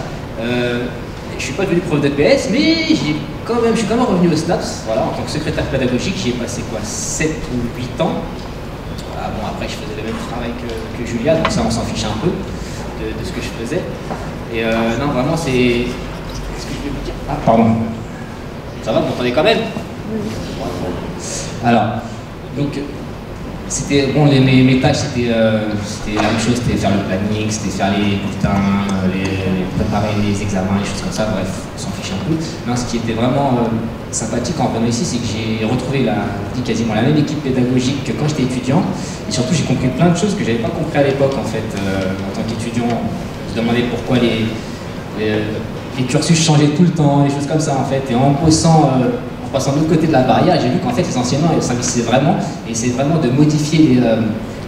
je suis pas devenu prof de PS mais je suis quand même revenu au STAPS, voilà, en tant que secrétaire pédagogique, j'y ai passé quoi, 7 ou 8 ans. Voilà, bon après je faisais le même travail que Julia, donc ça on s'en fichait un peu de ce que je faisais. Et non vraiment c'est... Qu'est-ce que je vais vous dire? Ah pardon. Ça va, vous m'entendez quand même? Alors, donc c'était bon, mes tâches c'était la même chose, c'était faire le planning, c'était faire les bulletins, préparer les examens, les choses comme ça, bref, on s'en fiche un peu. Non, ce qui était vraiment sympathique en revenant ici, c'est que j'ai retrouvé quasiment la même équipe pédagogique que quand j'étais étudiant, et surtout j'ai compris plein de choses que j'avais pas compris à l'époque en fait. En tant qu'étudiant, je me demandais pourquoi les cursus changeaient tout le temps, des choses comme ça en fait, et en passant de l'autre côté de la barrière, j'ai vu qu'en fait les enseignants s'investissaient vraiment et essayaient vraiment de modifier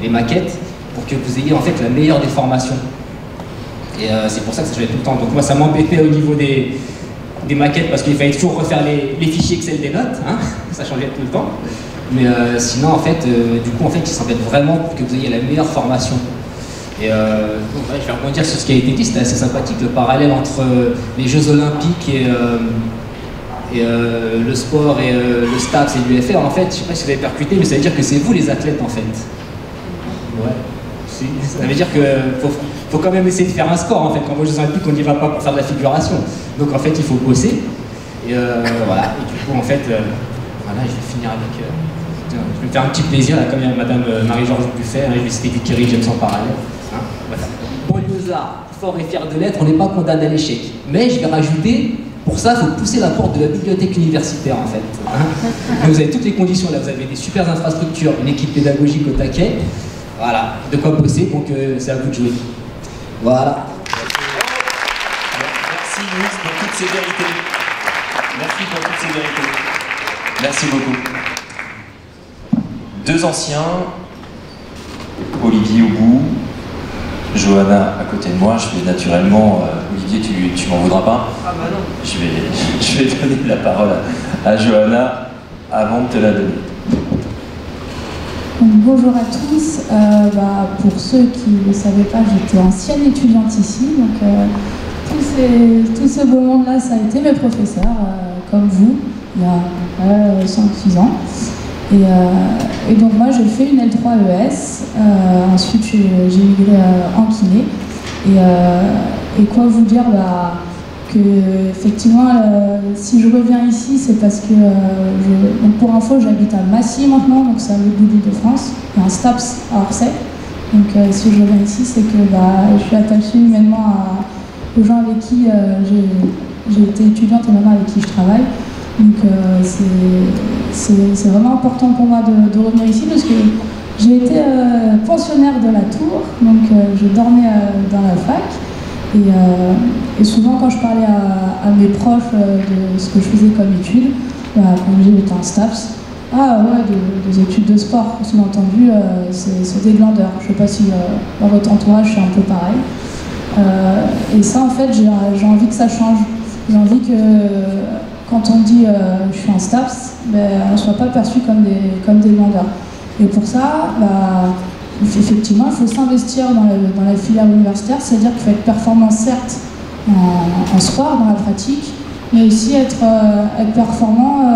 les maquettes pour que vous ayez en fait la meilleure des formations. Et c'est pour ça que ça changeait tout le temps. Donc moi ça m'embêtait au niveau des maquettes parce qu'il fallait toujours refaire les fichiers Excel des notes, hein, ça changeait tout le temps. Mais sinon en fait, du coup en fait ils s'embêtent vraiment pour que vous ayez la meilleure formation. Et donc, ouais, je vais rebondir sur ce qui a été dit, c'était assez sympathique le parallèle entre les Jeux Olympiques et le sport et le STAPS et l'UFR, en fait, je sais pas si vous avez percuté, mais ça veut dire que c'est vous les athlètes en fait. Ouais. Si. Ça veut dire qu'il faut quand même essayer de faire un score en fait. Quand on va aux Jeux Olympiques, on n'y va pas pour faire de la figuration. Donc en fait, il faut bosser. Et voilà. Et du coup, en fait, voilà, je vais finir avec. Je vais me faire un petit plaisir là, comme il y a Madame Marie-Georges Buffet, hein, je vais citer Dick Kerry, James en parallèle. Hein, voilà. Banlieusard, fort et fier de l'être, on n'est pas condamné à l'échec. Mais je vais rajouter. Pour ça, il faut pousser la porte de la bibliothèque universitaire en fait. Hein. Vous avez toutes les conditions là, vous avez des super infrastructures, une équipe pédagogique au taquet. Voilà, de quoi bosser, donc c'est à vous de jouer. Voilà. Merci Louis pour toutes ces vérités. Merci pour toutes ces vérités. Merci beaucoup. Deux anciens, Olivier au bout, Johanna à côté de moi. Je vais naturellement, Olivier, tu m'en voudras pas? Ah bah non. Je vais donner la parole à Johanna avant de te la donner. Bonjour à tous. Pour ceux qui ne le savaient pas, j'étais ancienne étudiante ici. Donc tout ce beau monde-là, ça a été mes professeurs, comme vous, il y a 5-6 ans. Et donc moi j'ai fait une L3 ES, ensuite j'ai migré en kiné. Et quoi vous dire que effectivement si je reviens ici c'est parce que donc pour info j'habite à Massy maintenant, donc c'est à l'autre bout de l'Île-de-France, il y a un STAPS à Orsay. Donc si je reviens ici c'est que je suis attachée humainement aux gens avec qui j'ai été étudiante et maintenant avec qui je travaille. Donc c'est vraiment important pour moi de revenir ici parce que J'ai été pensionnaire de la Tour, donc je dormais dans la fac. Et souvent, quand je parlais à mes profs de ce que je faisais comme études, quand j'étais en STAPS, ah ouais, des études de sport, sous-entendu, c'est des glandeurs. Je ne sais pas si dans votre entourage c'est un peu pareil. Et ça, en fait, j'ai envie que ça change. J'ai envie que quand on dit je suis en STAPS, on ne soit pas perçu comme des glandeurs. Et pour ça, effectivement, il faut s'investir dans la filière universitaire, c'est-à-dire qu'il faut être performant, certes, en sport, dans la pratique, mais aussi être performant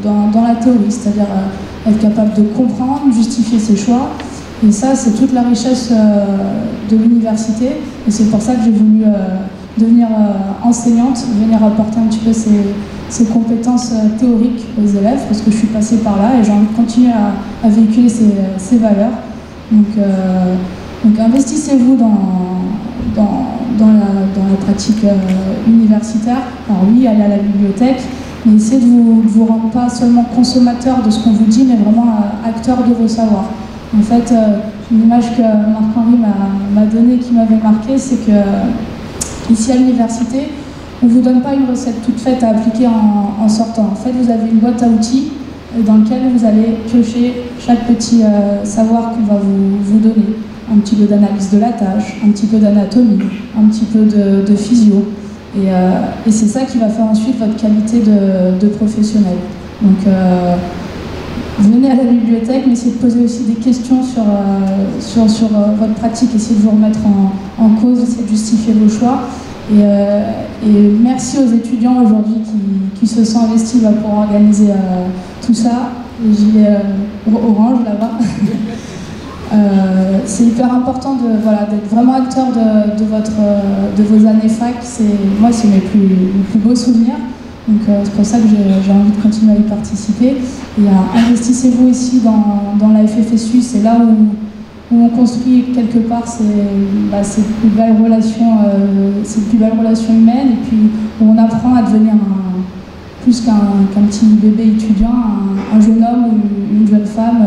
dans la théorie, c'est-à-dire être capable de comprendre, justifier ses choix. Et ça, c'est toute la richesse de l'université. Et c'est pour ça que j'ai voulu devenir enseignante, venir apporter un petit peu ces compétences théoriques aux élèves, parce que je suis passée par là et j'ai envie de continuer à véhiculer ces valeurs. Donc investissez-vous dans la pratique universitaire. Alors oui, allez à la bibliothèque, mais essayez de vous rendre pas seulement consommateur de ce qu'on vous dit, mais vraiment acteur de vos savoirs. En fait, une image que Marc-Henri m'a donnée qui m'avait marqué, c'est que ici à l'université, on ne vous donne pas une recette toute faite à appliquer en sortant. En fait, vous avez une boîte à outils dans laquelle vous allez piocher chaque petit savoir qu'on va vous donner. Un petit peu d'analyse de la tâche, un petit peu d'anatomie, un petit peu de physio. Et c'est ça qui va faire ensuite votre qualité de professionnel. Donc, venez à la bibliothèque, mais essayez de poser aussi des questions sur votre pratique, essayez de vous remettre en cause, essayez de justifier vos choix. Et merci aux étudiants aujourd'hui qui se sont investis pour organiser tout ça. Les gilets orange là-bas. C'est hyper important d'être vraiment acteur de vos années fac. Moi, c'est mes plus beaux souvenirs. Donc c'est pour ça que j'ai envie de continuer à y participer. Et investissez-vous ici dans la FFSU, c'est là où on construit quelque part ces plus belles relations humaines, et puis où on apprend à devenir plus qu'un petit bébé étudiant, un jeune homme ou une jeune femme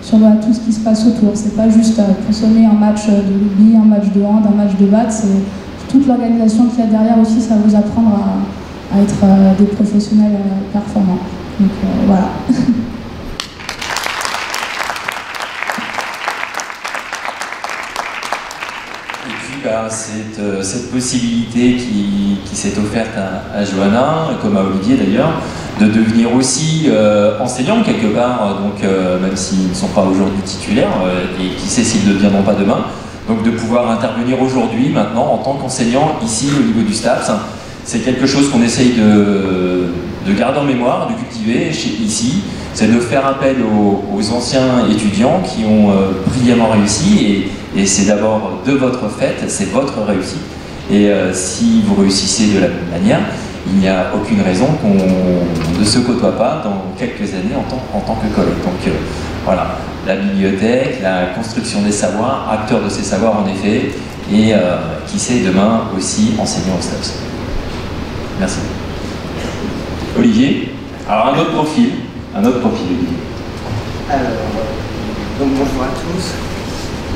sur tout ce qui se passe autour. C'est pas juste consommer un match de rugby, un match de hand, un match de bat, c'est toute l'organisation qu'il y a derrière aussi, ça va vous apprendre à être des professionnels performants. Donc voilà. Cette possibilité qui s'est offerte à Johanna, comme à Olivier d'ailleurs, de devenir aussi enseignant quelque part, donc même s'ils ne sont pas aujourd'hui titulaires, et qui sait s'ils ne deviendront pas demain, donc de pouvoir intervenir aujourd'hui, maintenant, en tant qu'enseignant, ici au niveau du STAPS, c'est quelque chose qu'on essaye de garder en mémoire, de cultiver ici, c'est de faire appel aux anciens étudiants qui ont brillamment réussi, et c'est d'abord de votre fait, c'est votre réussite. Et si vous réussissez de la même manière, il n'y a aucune raison qu'on ne se côtoie pas dans quelques années en tant que collègue. Donc voilà, la bibliothèque, la construction des savoirs, acteur de ces savoirs en effet, et qui sait demain aussi enseignant au STAPS. Merci. Olivier, alors un autre profil Olivier. Alors, donc bonjour à tous.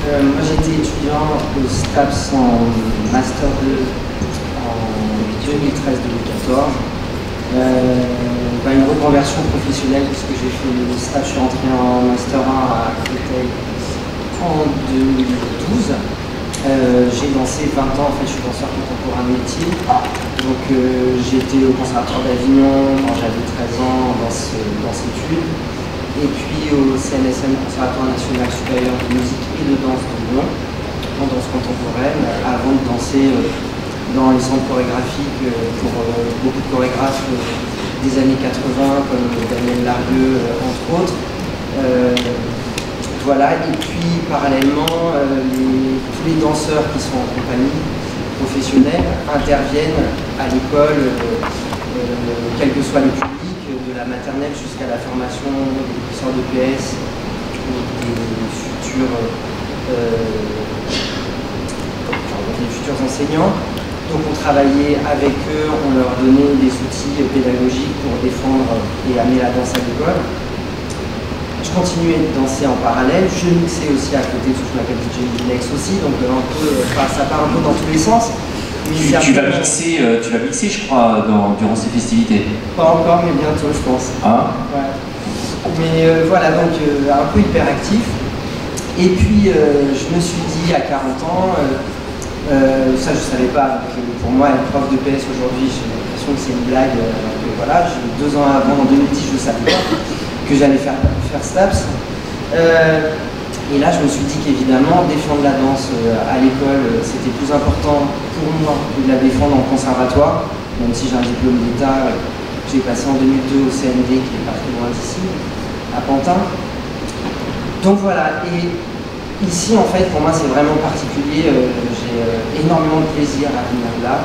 Moi j'étais étudiant au STAPS en Master 2 en 2013-2014. Une reconversion professionnelle puisque j'ai fait le STAPS, je suis rentré en Master 1 à Créteil en 2012. J'ai dansé 20 ans, en fait je suis danseur contemporain métier. Donc j'étais au Conservatoire d'Avignon quand j'avais 13 ans dans études. Et puis au CNSM, Conservatoire National Supérieur de Musique et de Danse de Lyon, en danse contemporaine, avant de danser dans les centres chorégraphiques pour beaucoup de chorégraphes des années 80, comme Daniel Larieux, entre autres. Voilà, et puis parallèlement, tous les danseurs qui sont en compagnie professionnelle interviennent à l'école, quel que soit le public, de la maternelle jusqu'à la formation des professeurs de PS ou des futurs enseignants. Donc on travaillait avec eux, on leur donnait des outils pédagogiques pour défendre et amener la danse à l'école. Je continuais de danser en parallèle, je mixais aussi à côté, parce que je m'appelle DJ Ginex aussi, donc ça part un peu dans tous les sens. Tu vas mixer, je crois, durant ces festivités. Pas encore, mais bientôt, je pense. Ah. Ouais. Mais voilà, donc un peu hyperactif. Et puis, je me suis dit à 40 ans, ça je ne savais pas, pour moi, être prof de PS aujourd'hui, j'ai l'impression que c'est une blague. Voilà, 2 ans avant, en 2010, je ne savais pas que j'allais faire STAPS. Et là, je me suis dit qu'évidemment, défendre la danse à l'école, c'était plus important pour moi que de la défendre en conservatoire, même si j'ai un diplôme d'État, j'ai passé en 2002 au CND, qui est pas très loin d'ici, à Pantin. Donc voilà, et ici, en fait, pour moi, c'est vraiment particulier, j'ai énormément de plaisir à venir là,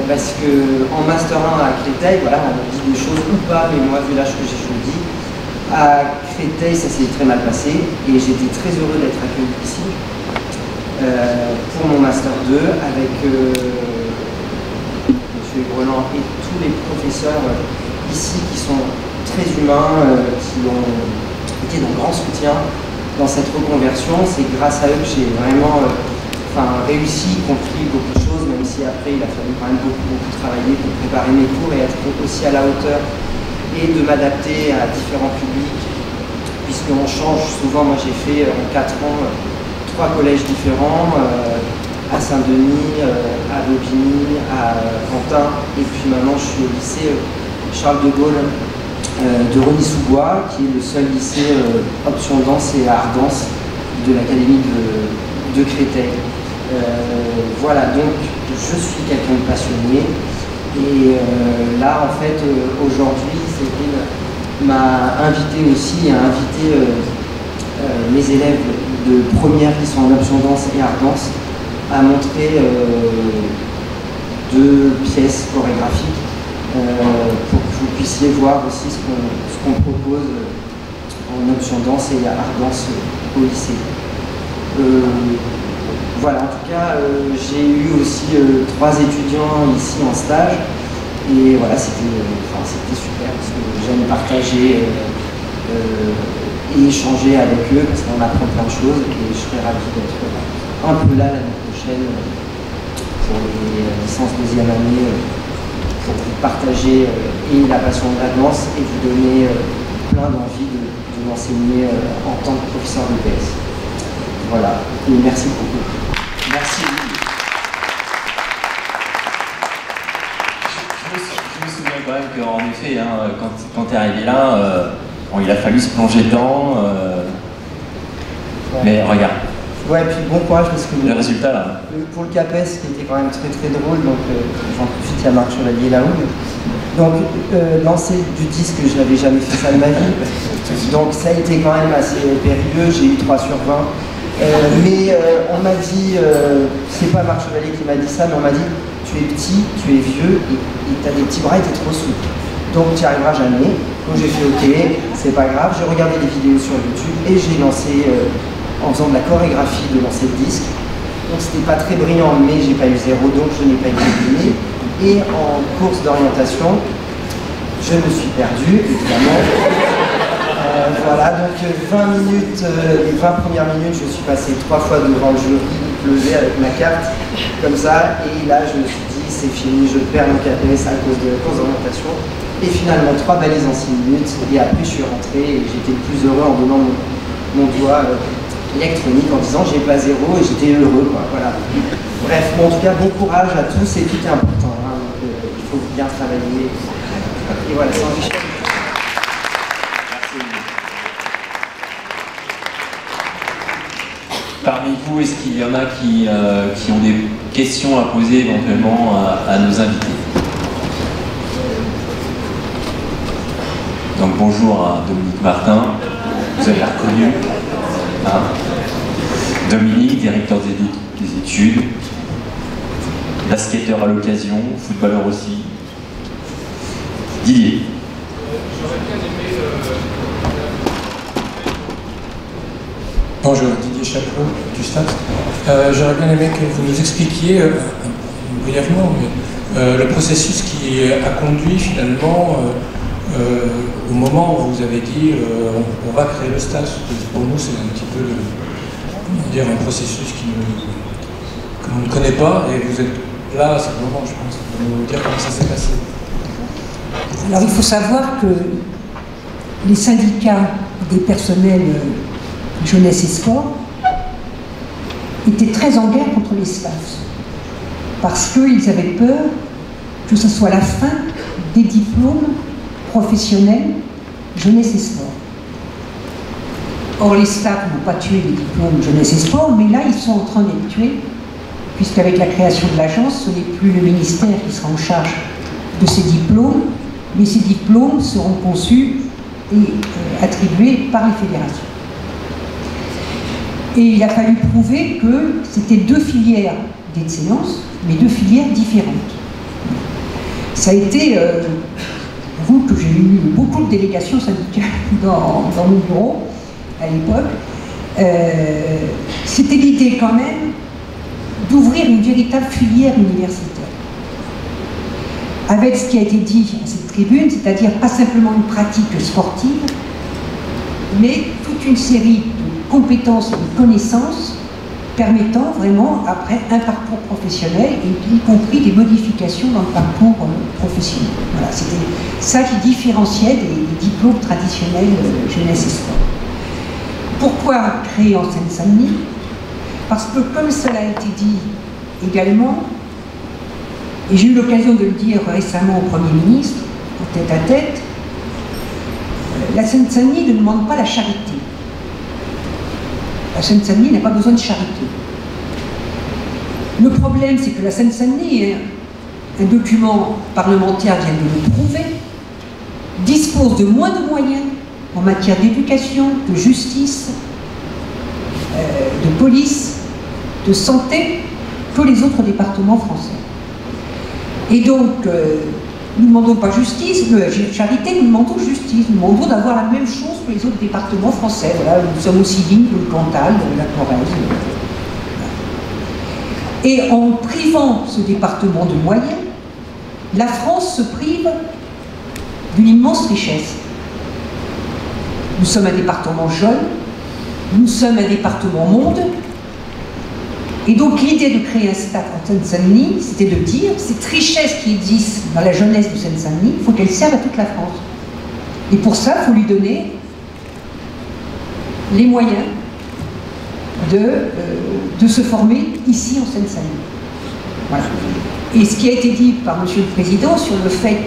parce qu'en Master 1 à Créteil, voilà, on me dit des choses ou pas, mais moi, vu l'âge que j'ai, je le dis. À Créteil, ça s'est très mal passé et j'étais très heureux d'être accueilli ici pour mon Master 2 avec M. Greland et tous les professeurs ici qui sont très humains, qui ont été d'un grand soutien dans cette reconversion. C'est grâce à eux que j'ai vraiment réussi, compris beaucoup de choses, même si après il a fallu quand même beaucoup travailler pour préparer mes cours et être aussi à la hauteur et de m'adapter à différents publics, puisqu'on change souvent. Moi j'ai fait en 4 ans 3 collèges différents, à Saint-Denis, à Bobigny, à Pantin, et puis maintenant je suis au lycée Charles de Gaulle de Rony-sous-Bois, qui est le seul lycée option danse et art danse de l'académie de Créteil. Voilà, donc je suis quelqu'un de passionné. Et là, en fait, aujourd'hui, Séverine m'a invité aussi à inviter mes élèves de première qui sont en option danse et art danse à montrer 2 pièces chorégraphiques pour que vous puissiez voir aussi ce qu'on propose en option danse et art danse au lycée. Voilà, en tout cas, j'ai eu aussi 3 étudiants ici en stage et voilà, c'était super parce que j'aime partager et échanger avec eux parce qu'on apprend plein de choses et je serais ravi d'être un peu là l'année prochaine pour les licences 2e année pour vous partager et la passion de la danse et vous donner plein d'envie de m'enseigner en tant que professeur de PS. Voilà, et merci beaucoup. Merci. Je me souviens quand même qu'en effet, hein, quand tu es arrivé là, il a fallu se plonger dedans. Ouais. Mais regarde. Ouais, puis bon courage parce que le résultat là. Pour le CAPES, qui était quand même très très drôle, donc j'en profite, il y a Marc Chevalier là-haut. Donc lancer du disque, je n'avais jamais fait ça de ma vie. Donc ça a été quand même assez périlleux, j'ai eu 3 sur 20. Mais on m'a dit, c'est pas Marc Chevalier qui m'a dit ça, mais on m'a dit tu es petit, tu es vieux et tu as des petits bras et tu es trop souple. Donc tu n'y arriveras jamais. Donc j'ai fait ok, c'est pas grave, j'ai regardé des vidéos sur YouTube et j'ai lancé, en faisant de la chorégraphie, de lancer le disque. Donc c'était pas très brillant, mais j'ai pas eu 0, donc je n'ai pas été éliminé. Et en course d'orientation, je me suis perdu, évidemment. Voilà, donc 20 minutes, les 20 premières minutes, je suis passé 3 fois devant le jury, il pleuvait avec ma carte, comme ça, et là je me suis dit, c'est fini, je perds mon CAPES à cause de la course d'orientation. Et finalement, 3 balises en 6 minutes, et après je suis rentré, et j'étais le plus heureux en donnant mon doigt électronique, en disant j'ai pas 0, et j'étais heureux, quoi, voilà. Bref, bon, en tout cas, bon courage à tous, et tout est important, hein, donc, il faut bien travailler, et voilà, c'est enrichissant. Parmi vous, est-ce qu'il y en a qui ont des questions à poser éventuellement à nos invités? Donc bonjour à Dominique Martin, vous avez reconnu. Hein, Dominique, directeur des études, basketteur à l'occasion, footballeur aussi. Didier. J'aurais bien aimé Bonjour, Didier Chapeau du STAPS. J'aurais bien aimé que vous nous expliquiez brièvement le processus qui a conduit finalement au moment où vous avez dit on va créer le stage. Pour nous, c'est un petit peu un processus que l'on ne connaît pas, et vous êtes là, c'est le moment, je pense, de nous dire comment ça s'est passé. Alors il faut savoir que les syndicats des personnels jeunesse et sport étaient très en guerre contre les staffs, parce qu'ils avaient peur que ce soit la fin des diplômes professionnels jeunesse et sport. Or les staffs n'ont pas tué les diplômes jeunesse et sport, mais là ils sont en train d'être tués, puisqu'avec la création de l'agence, ce n'est plus le ministère qui sera en charge de ces diplômes, mais ces diplômes seront conçus et attribués par les fédérations. Et il a fallu prouver que c'était deux filières d'excellence, mais deux filières différentes. Ça a été, j'avoue que j'ai eu beaucoup de délégations syndicales dans mon bureau à l'époque. C'était l'idée quand même d'ouvrir une véritable filière universitaire. Avec ce qui a été dit à cette tribune, c'est-à-dire pas simplement une pratique sportive, mais toute une série de compétences et de connaissances permettant vraiment, après, un parcours professionnel, et y compris des modifications dans le parcours professionnel. Voilà, c'était ça qui différenciait des diplômes traditionnels jeunesse et sport. Pourquoi créer en Seine-Saint-Denis? Parce que, comme cela a été dit également, et j'ai eu l'occasion de le dire récemment au Premier ministre, en tête à tête, la Seine-Saint-Denis ne demande pas la charité. La Seine-Saint-Denis n'a pas besoin de charité. Le problème, c'est que la Seine-Saint-Denis, un document parlementaire vient de le prouver, dispose de moins de moyens en matière d'éducation, de justice, de police, de santé que les autres départements français. Et donc, nous ne demandons pas charité, nous demandons justice. Nous demandons d'avoir la même chose que les autres départements français. Voilà, nous sommes aussi dignes que le Cantal, la Corrèze. Et en privant ce département de moyens, la France se prive d'une immense richesse. Nous sommes un département jeune, nous sommes un département monde. Et donc l'idée de créer un stade en Seine-Saint-Denis, c'était de dire, cette richesse qui existe dans la jeunesse de Seine-Saint-Denis, il faut qu'elle serve à toute la France. Et pour ça, il faut lui donner les moyens de se former ici en Seine-Saint-Denis. Voilà. Et ce qui a été dit par M. le Président sur le fait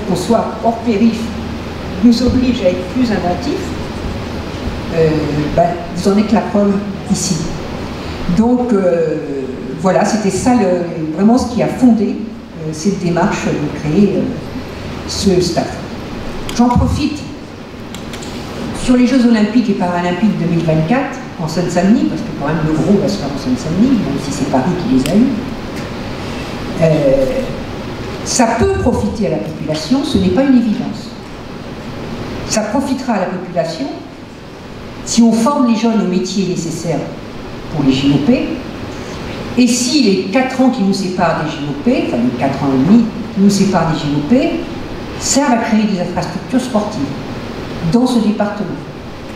qu'on soit hors périph' nous oblige à être plus inventifs, vous en êtes la preuve ici. Donc voilà, c'était ça vraiment ce qui a fondé cette démarche de créer ce staff. J'en profite sur les Jeux Olympiques et Paralympiques 2024 en Seine-Saint-Denis, parce que quand même le gros va se faire en Seine-Saint-Denis, même si c'est Paris qui les a eus. Ça peut profiter à la population, ce n'est pas une évidence. Ça profitera à la population si on forme les jeunes aux métiers nécessaires pour les JOP, et si les 4 ans qui nous séparent des JOP, enfin les 4 ans et demi qui nous séparent des JOP, servent à créer des infrastructures sportives dans ce département.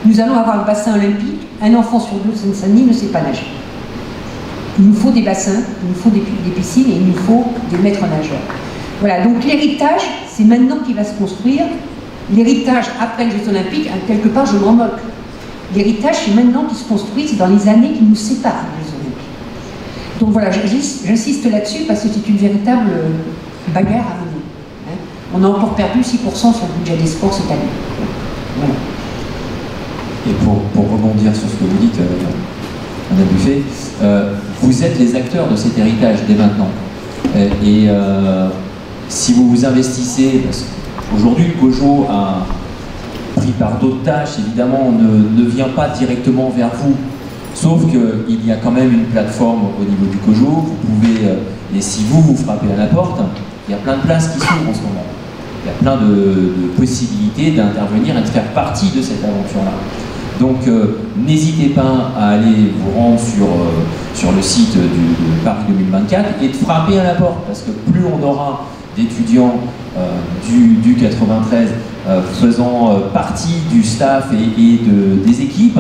Nous allons avoir le bassin olympique, un enfant sur deux de Seine-Saint-Denis ne sait pas nager. Il nous faut des bassins, il nous faut des piscines et il nous faut des maîtres nageurs. Voilà, donc l'héritage, c'est maintenant qu'il va se construire. L'héritage après les Jeux Olympiques, quelque part je m'en moque. L'héritage, c'est maintenant qu'il se construit, c'est dans les années qui nous séparent des Jeux Olympiques. Donc voilà, j'insiste là-dessus parce que c'est une véritable bagarre à mener. Hein. On a encore perdu 6% sur le budget des sports cette année. Voilà. Et pour rebondir sur ce que vous dites, Madame Buffet, vous êtes les acteurs de cet héritage dès maintenant. Si vous vous investissez, parce qu'aujourd'hui le COJO a pris par d'autres tâches, évidemment, ne vient pas directement vers vous. Sauf qu'il y a quand même une plateforme au niveau du COJO, vous pouvez, et si vous frappez à la porte, il y a plein de places qui s'ouvrent en ce moment. Il y a plein de possibilités d'intervenir et de faire partie de cette aventure-là. Donc n'hésitez pas à aller vous rendre sur le site de Paris 2024 et de frapper à la porte, parce que plus on aura d'étudiants du 93 faisant partie du staff et des équipes,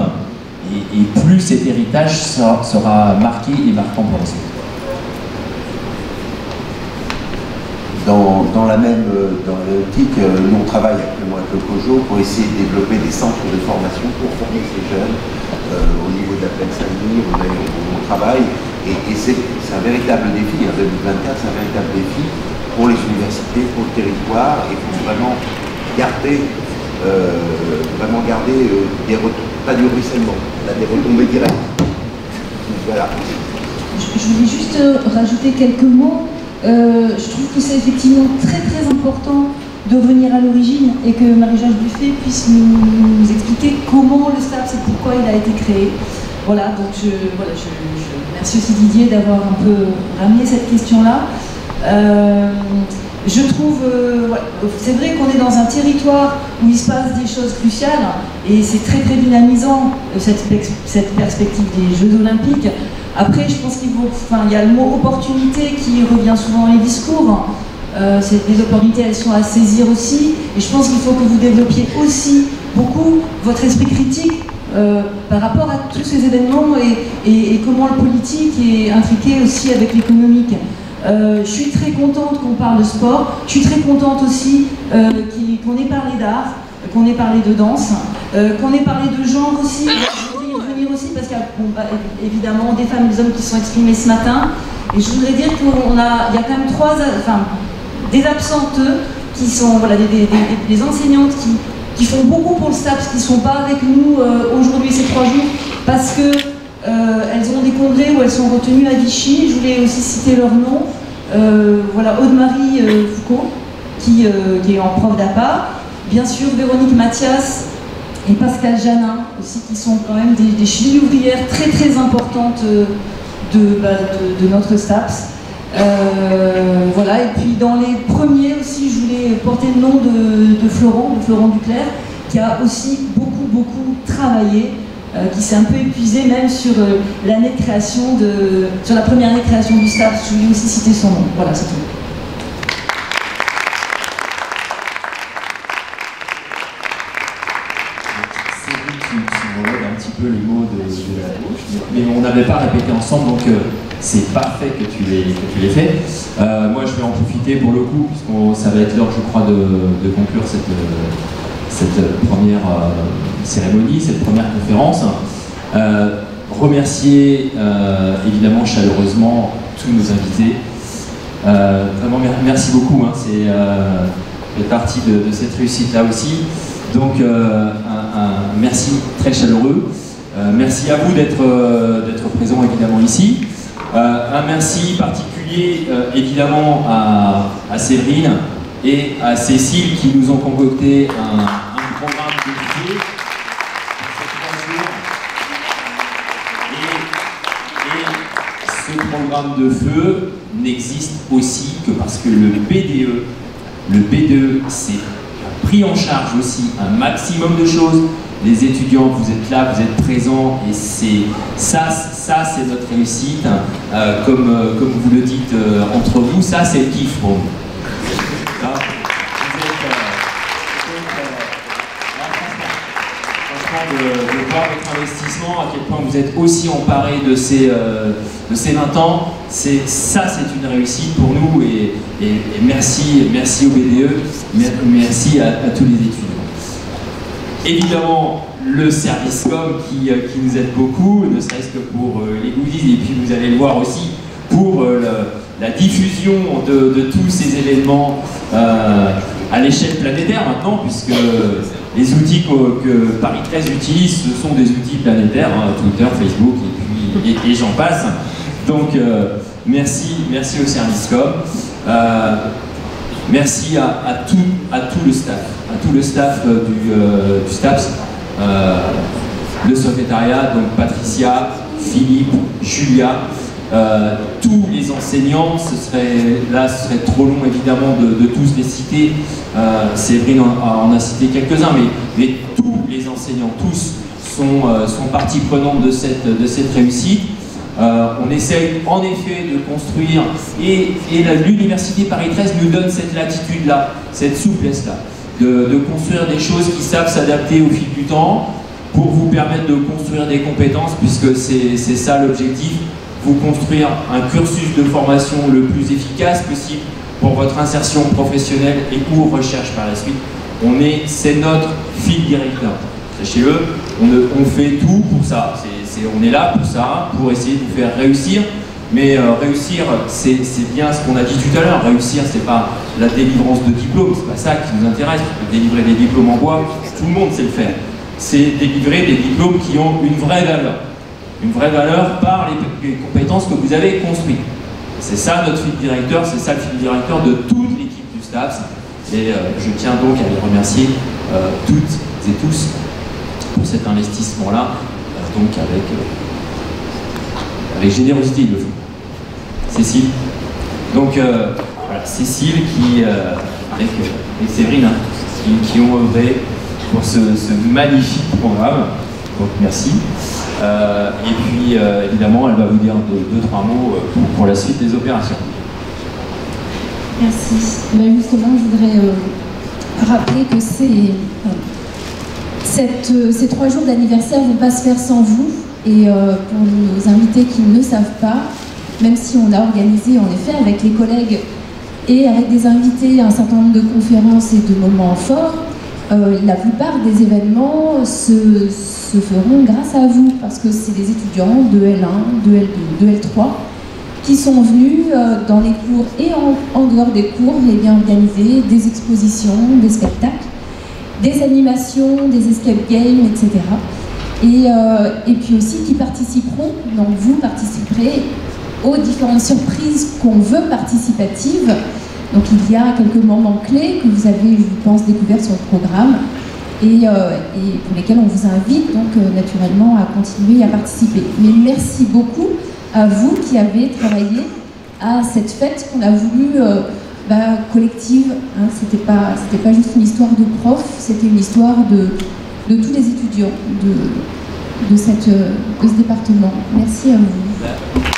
et plus cet héritage sera marqué et marquant pour la suite. Dans la même optique, nous on travaille actuellement avec le COJO pour essayer de développer des centres de formation pour former ces jeunes au niveau de la plaine Saint-Denis, on travaille, et c'est un véritable défi, en 2024 c'est un véritable défi pour les universités, pour le territoire, et pour vraiment garder des pas du ruissellement, des retombées directes. Voilà. Je voulais juste rajouter quelques mots. Je trouve que c'est effectivement très très important de revenir à l'origine et que Marie-Georges Buffet puisse nous expliquer comment le STAPS et pourquoi il a été créé. Voilà, donc je remercie aussi Didier d'avoir un peu ramené cette question-là. Je trouve, c'est vrai qu'on est dans un territoire où il se passe des choses cruciales et c'est très très dynamisant cette perspective des Jeux Olympiques. Après, je pense il y a le mot opportunité qui revient souvent dans les discours. Les opportunités, elles sont à saisir aussi. Et je pense qu'il faut que vous développiez aussi beaucoup votre esprit critique par rapport à tous ces événements et comment le politique est intriqué aussi avec l'économique. Je suis très contente qu'on parle de sport. Je suis très contente aussi qu'on ait parlé d'art, qu'on ait parlé de danse, qu'on ait parlé de genre aussi. Aussi parce qu'il y a évidemment des femmes et des hommes qui se sont exprimés ce matin, et je voudrais dire qu'il y a quand même des absentes qui sont des enseignantes qui font beaucoup pour le STAPS, qui ne sont pas avec nous aujourd'hui ces 3 jours parce que elles ont des congrès où elles sont retenues à Vichy. Je voulais aussi citer leur nom. Aude-Marie Foucault qui est en prof d'APA, bien sûr Véronique Mathias et Pascal Janin aussi, qui sont quand même des chevilles ouvrières très très importantes de notre STAPS. Et puis dans les premiers aussi, je voulais porter le nom de Florent Duclerc, qui a aussi beaucoup travaillé, qui s'est un peu épuisé même sur l'année de création sur la première année de création du STAPS. Je voulais aussi citer son nom. Voilà, c'est tout. Les mots de la gauche, mais on n'avait pas répété ensemble, donc c'est parfait que tu l'aies fait. Moi je vais en profiter pour le coup, puisque ça va être l'heure, je crois, de conclure cette première cérémonie, cette première conférence. Remercier évidemment chaleureusement tous nos invités. Vraiment merci beaucoup, hein, c'est partie de cette réussite-là aussi. Donc un merci très chaleureux. Merci à vous d'être présents évidemment ici. Un merci particulier évidemment à Séverine et à Cécile qui nous ont concocté un programme de feu pour ces 3 jours. Et ce programme de feu n'existe aussi que parce que le BDE s'est pris en charge aussi un maximum de choses. Les étudiants, vous êtes là, vous êtes présents, et ça c'est notre réussite. Comme vous le dites entre vous, ça c'est le kiff pour nous. Là, vous êtes, franchement, de voir votre investissement, à quel point vous êtes aussi emparés de ces 20 ans, c'est une réussite pour nous, et merci au BDE, merci à tous les étudiants. Évidemment, le service com qui nous aide beaucoup, ne serait-ce que pour les goodies, et puis vous allez le voir aussi pour la diffusion de tous ces événements à l'échelle planétaire maintenant, puisque les outils que Paris 13 utilise, ce sont des outils planétaires, hein, Twitter, Facebook, et j'en passe. Donc merci au service com. Merci à tout le staff du STAPS, le secrétariat, donc Patricia, Philippe, Julia, tous les enseignants. Ce serait trop long évidemment de tous les citer. Séverine en a cité quelques-uns, mais tous les enseignants, tous sont partie prenante de cette réussite. On essaye en effet de construire, et l'Université Paris 13 nous donne cette latitude-là, cette souplesse-là, de construire des choses qui savent s'adapter au fil du temps pour vous permettre de construire des compétences, puisque c'est ça l'objectif, vous construire un cursus de formation le plus efficace possible pour votre insertion professionnelle et ou recherche par la suite. C'est notre fil directeur. Sachez-le, on fait tout pour ça. On est là pour ça, pour essayer de vous faire réussir. Mais réussir, c'est bien ce qu'on a dit tout à l'heure. Réussir, c'est pas la délivrance de diplômes, c'est pas ça qui nous intéresse. Délivrer des diplômes en bois, tout le monde sait le faire. C'est délivrer des diplômes qui ont une vraie valeur. Une vraie valeur par les compétences que vous avez construites. C'est ça notre fil directeur, c'est ça le fil directeur de toute l'équipe du STAPS. Et je tiens donc à les remercier toutes et tous pour cet investissement-là, donc avec générosité, il le faut. Cécile. Donc voilà, Cécile qui, avec Séverine, qui ont œuvré pour ce magnifique programme. Donc merci. Et puis évidemment, elle va vous dire deux, trois mots pour la suite des opérations. Merci. Ben justement, je voudrais rappeler que ces 3 jours d'anniversaire ne vont pas se faire sans vous. Et pour nos invités qui ne savent pas, même si on a organisé en effet avec les collègues et avec des invités un certain nombre de conférences et de moments forts, la plupart des événements se feront grâce à vous, parce que c'est des étudiants de L1, de L2, de L3 qui sont venus dans les cours et en dehors des cours organiser des expositions, des spectacles, des animations, des escape games, etc. Et puis aussi qui participeront, donc vous participerez aux différentes surprises qu'on veut participatives. Donc il y a quelques moments clés que vous avez, je pense, découverts sur le programme et pour lesquels on vous invite donc naturellement à continuer à participer. Mais merci beaucoup à vous qui avez travaillé à cette fête qu'on a voulu collective. Hein, c'était pas juste une histoire de prof, c'était une histoire de tous les étudiants de ce département. Merci à vous.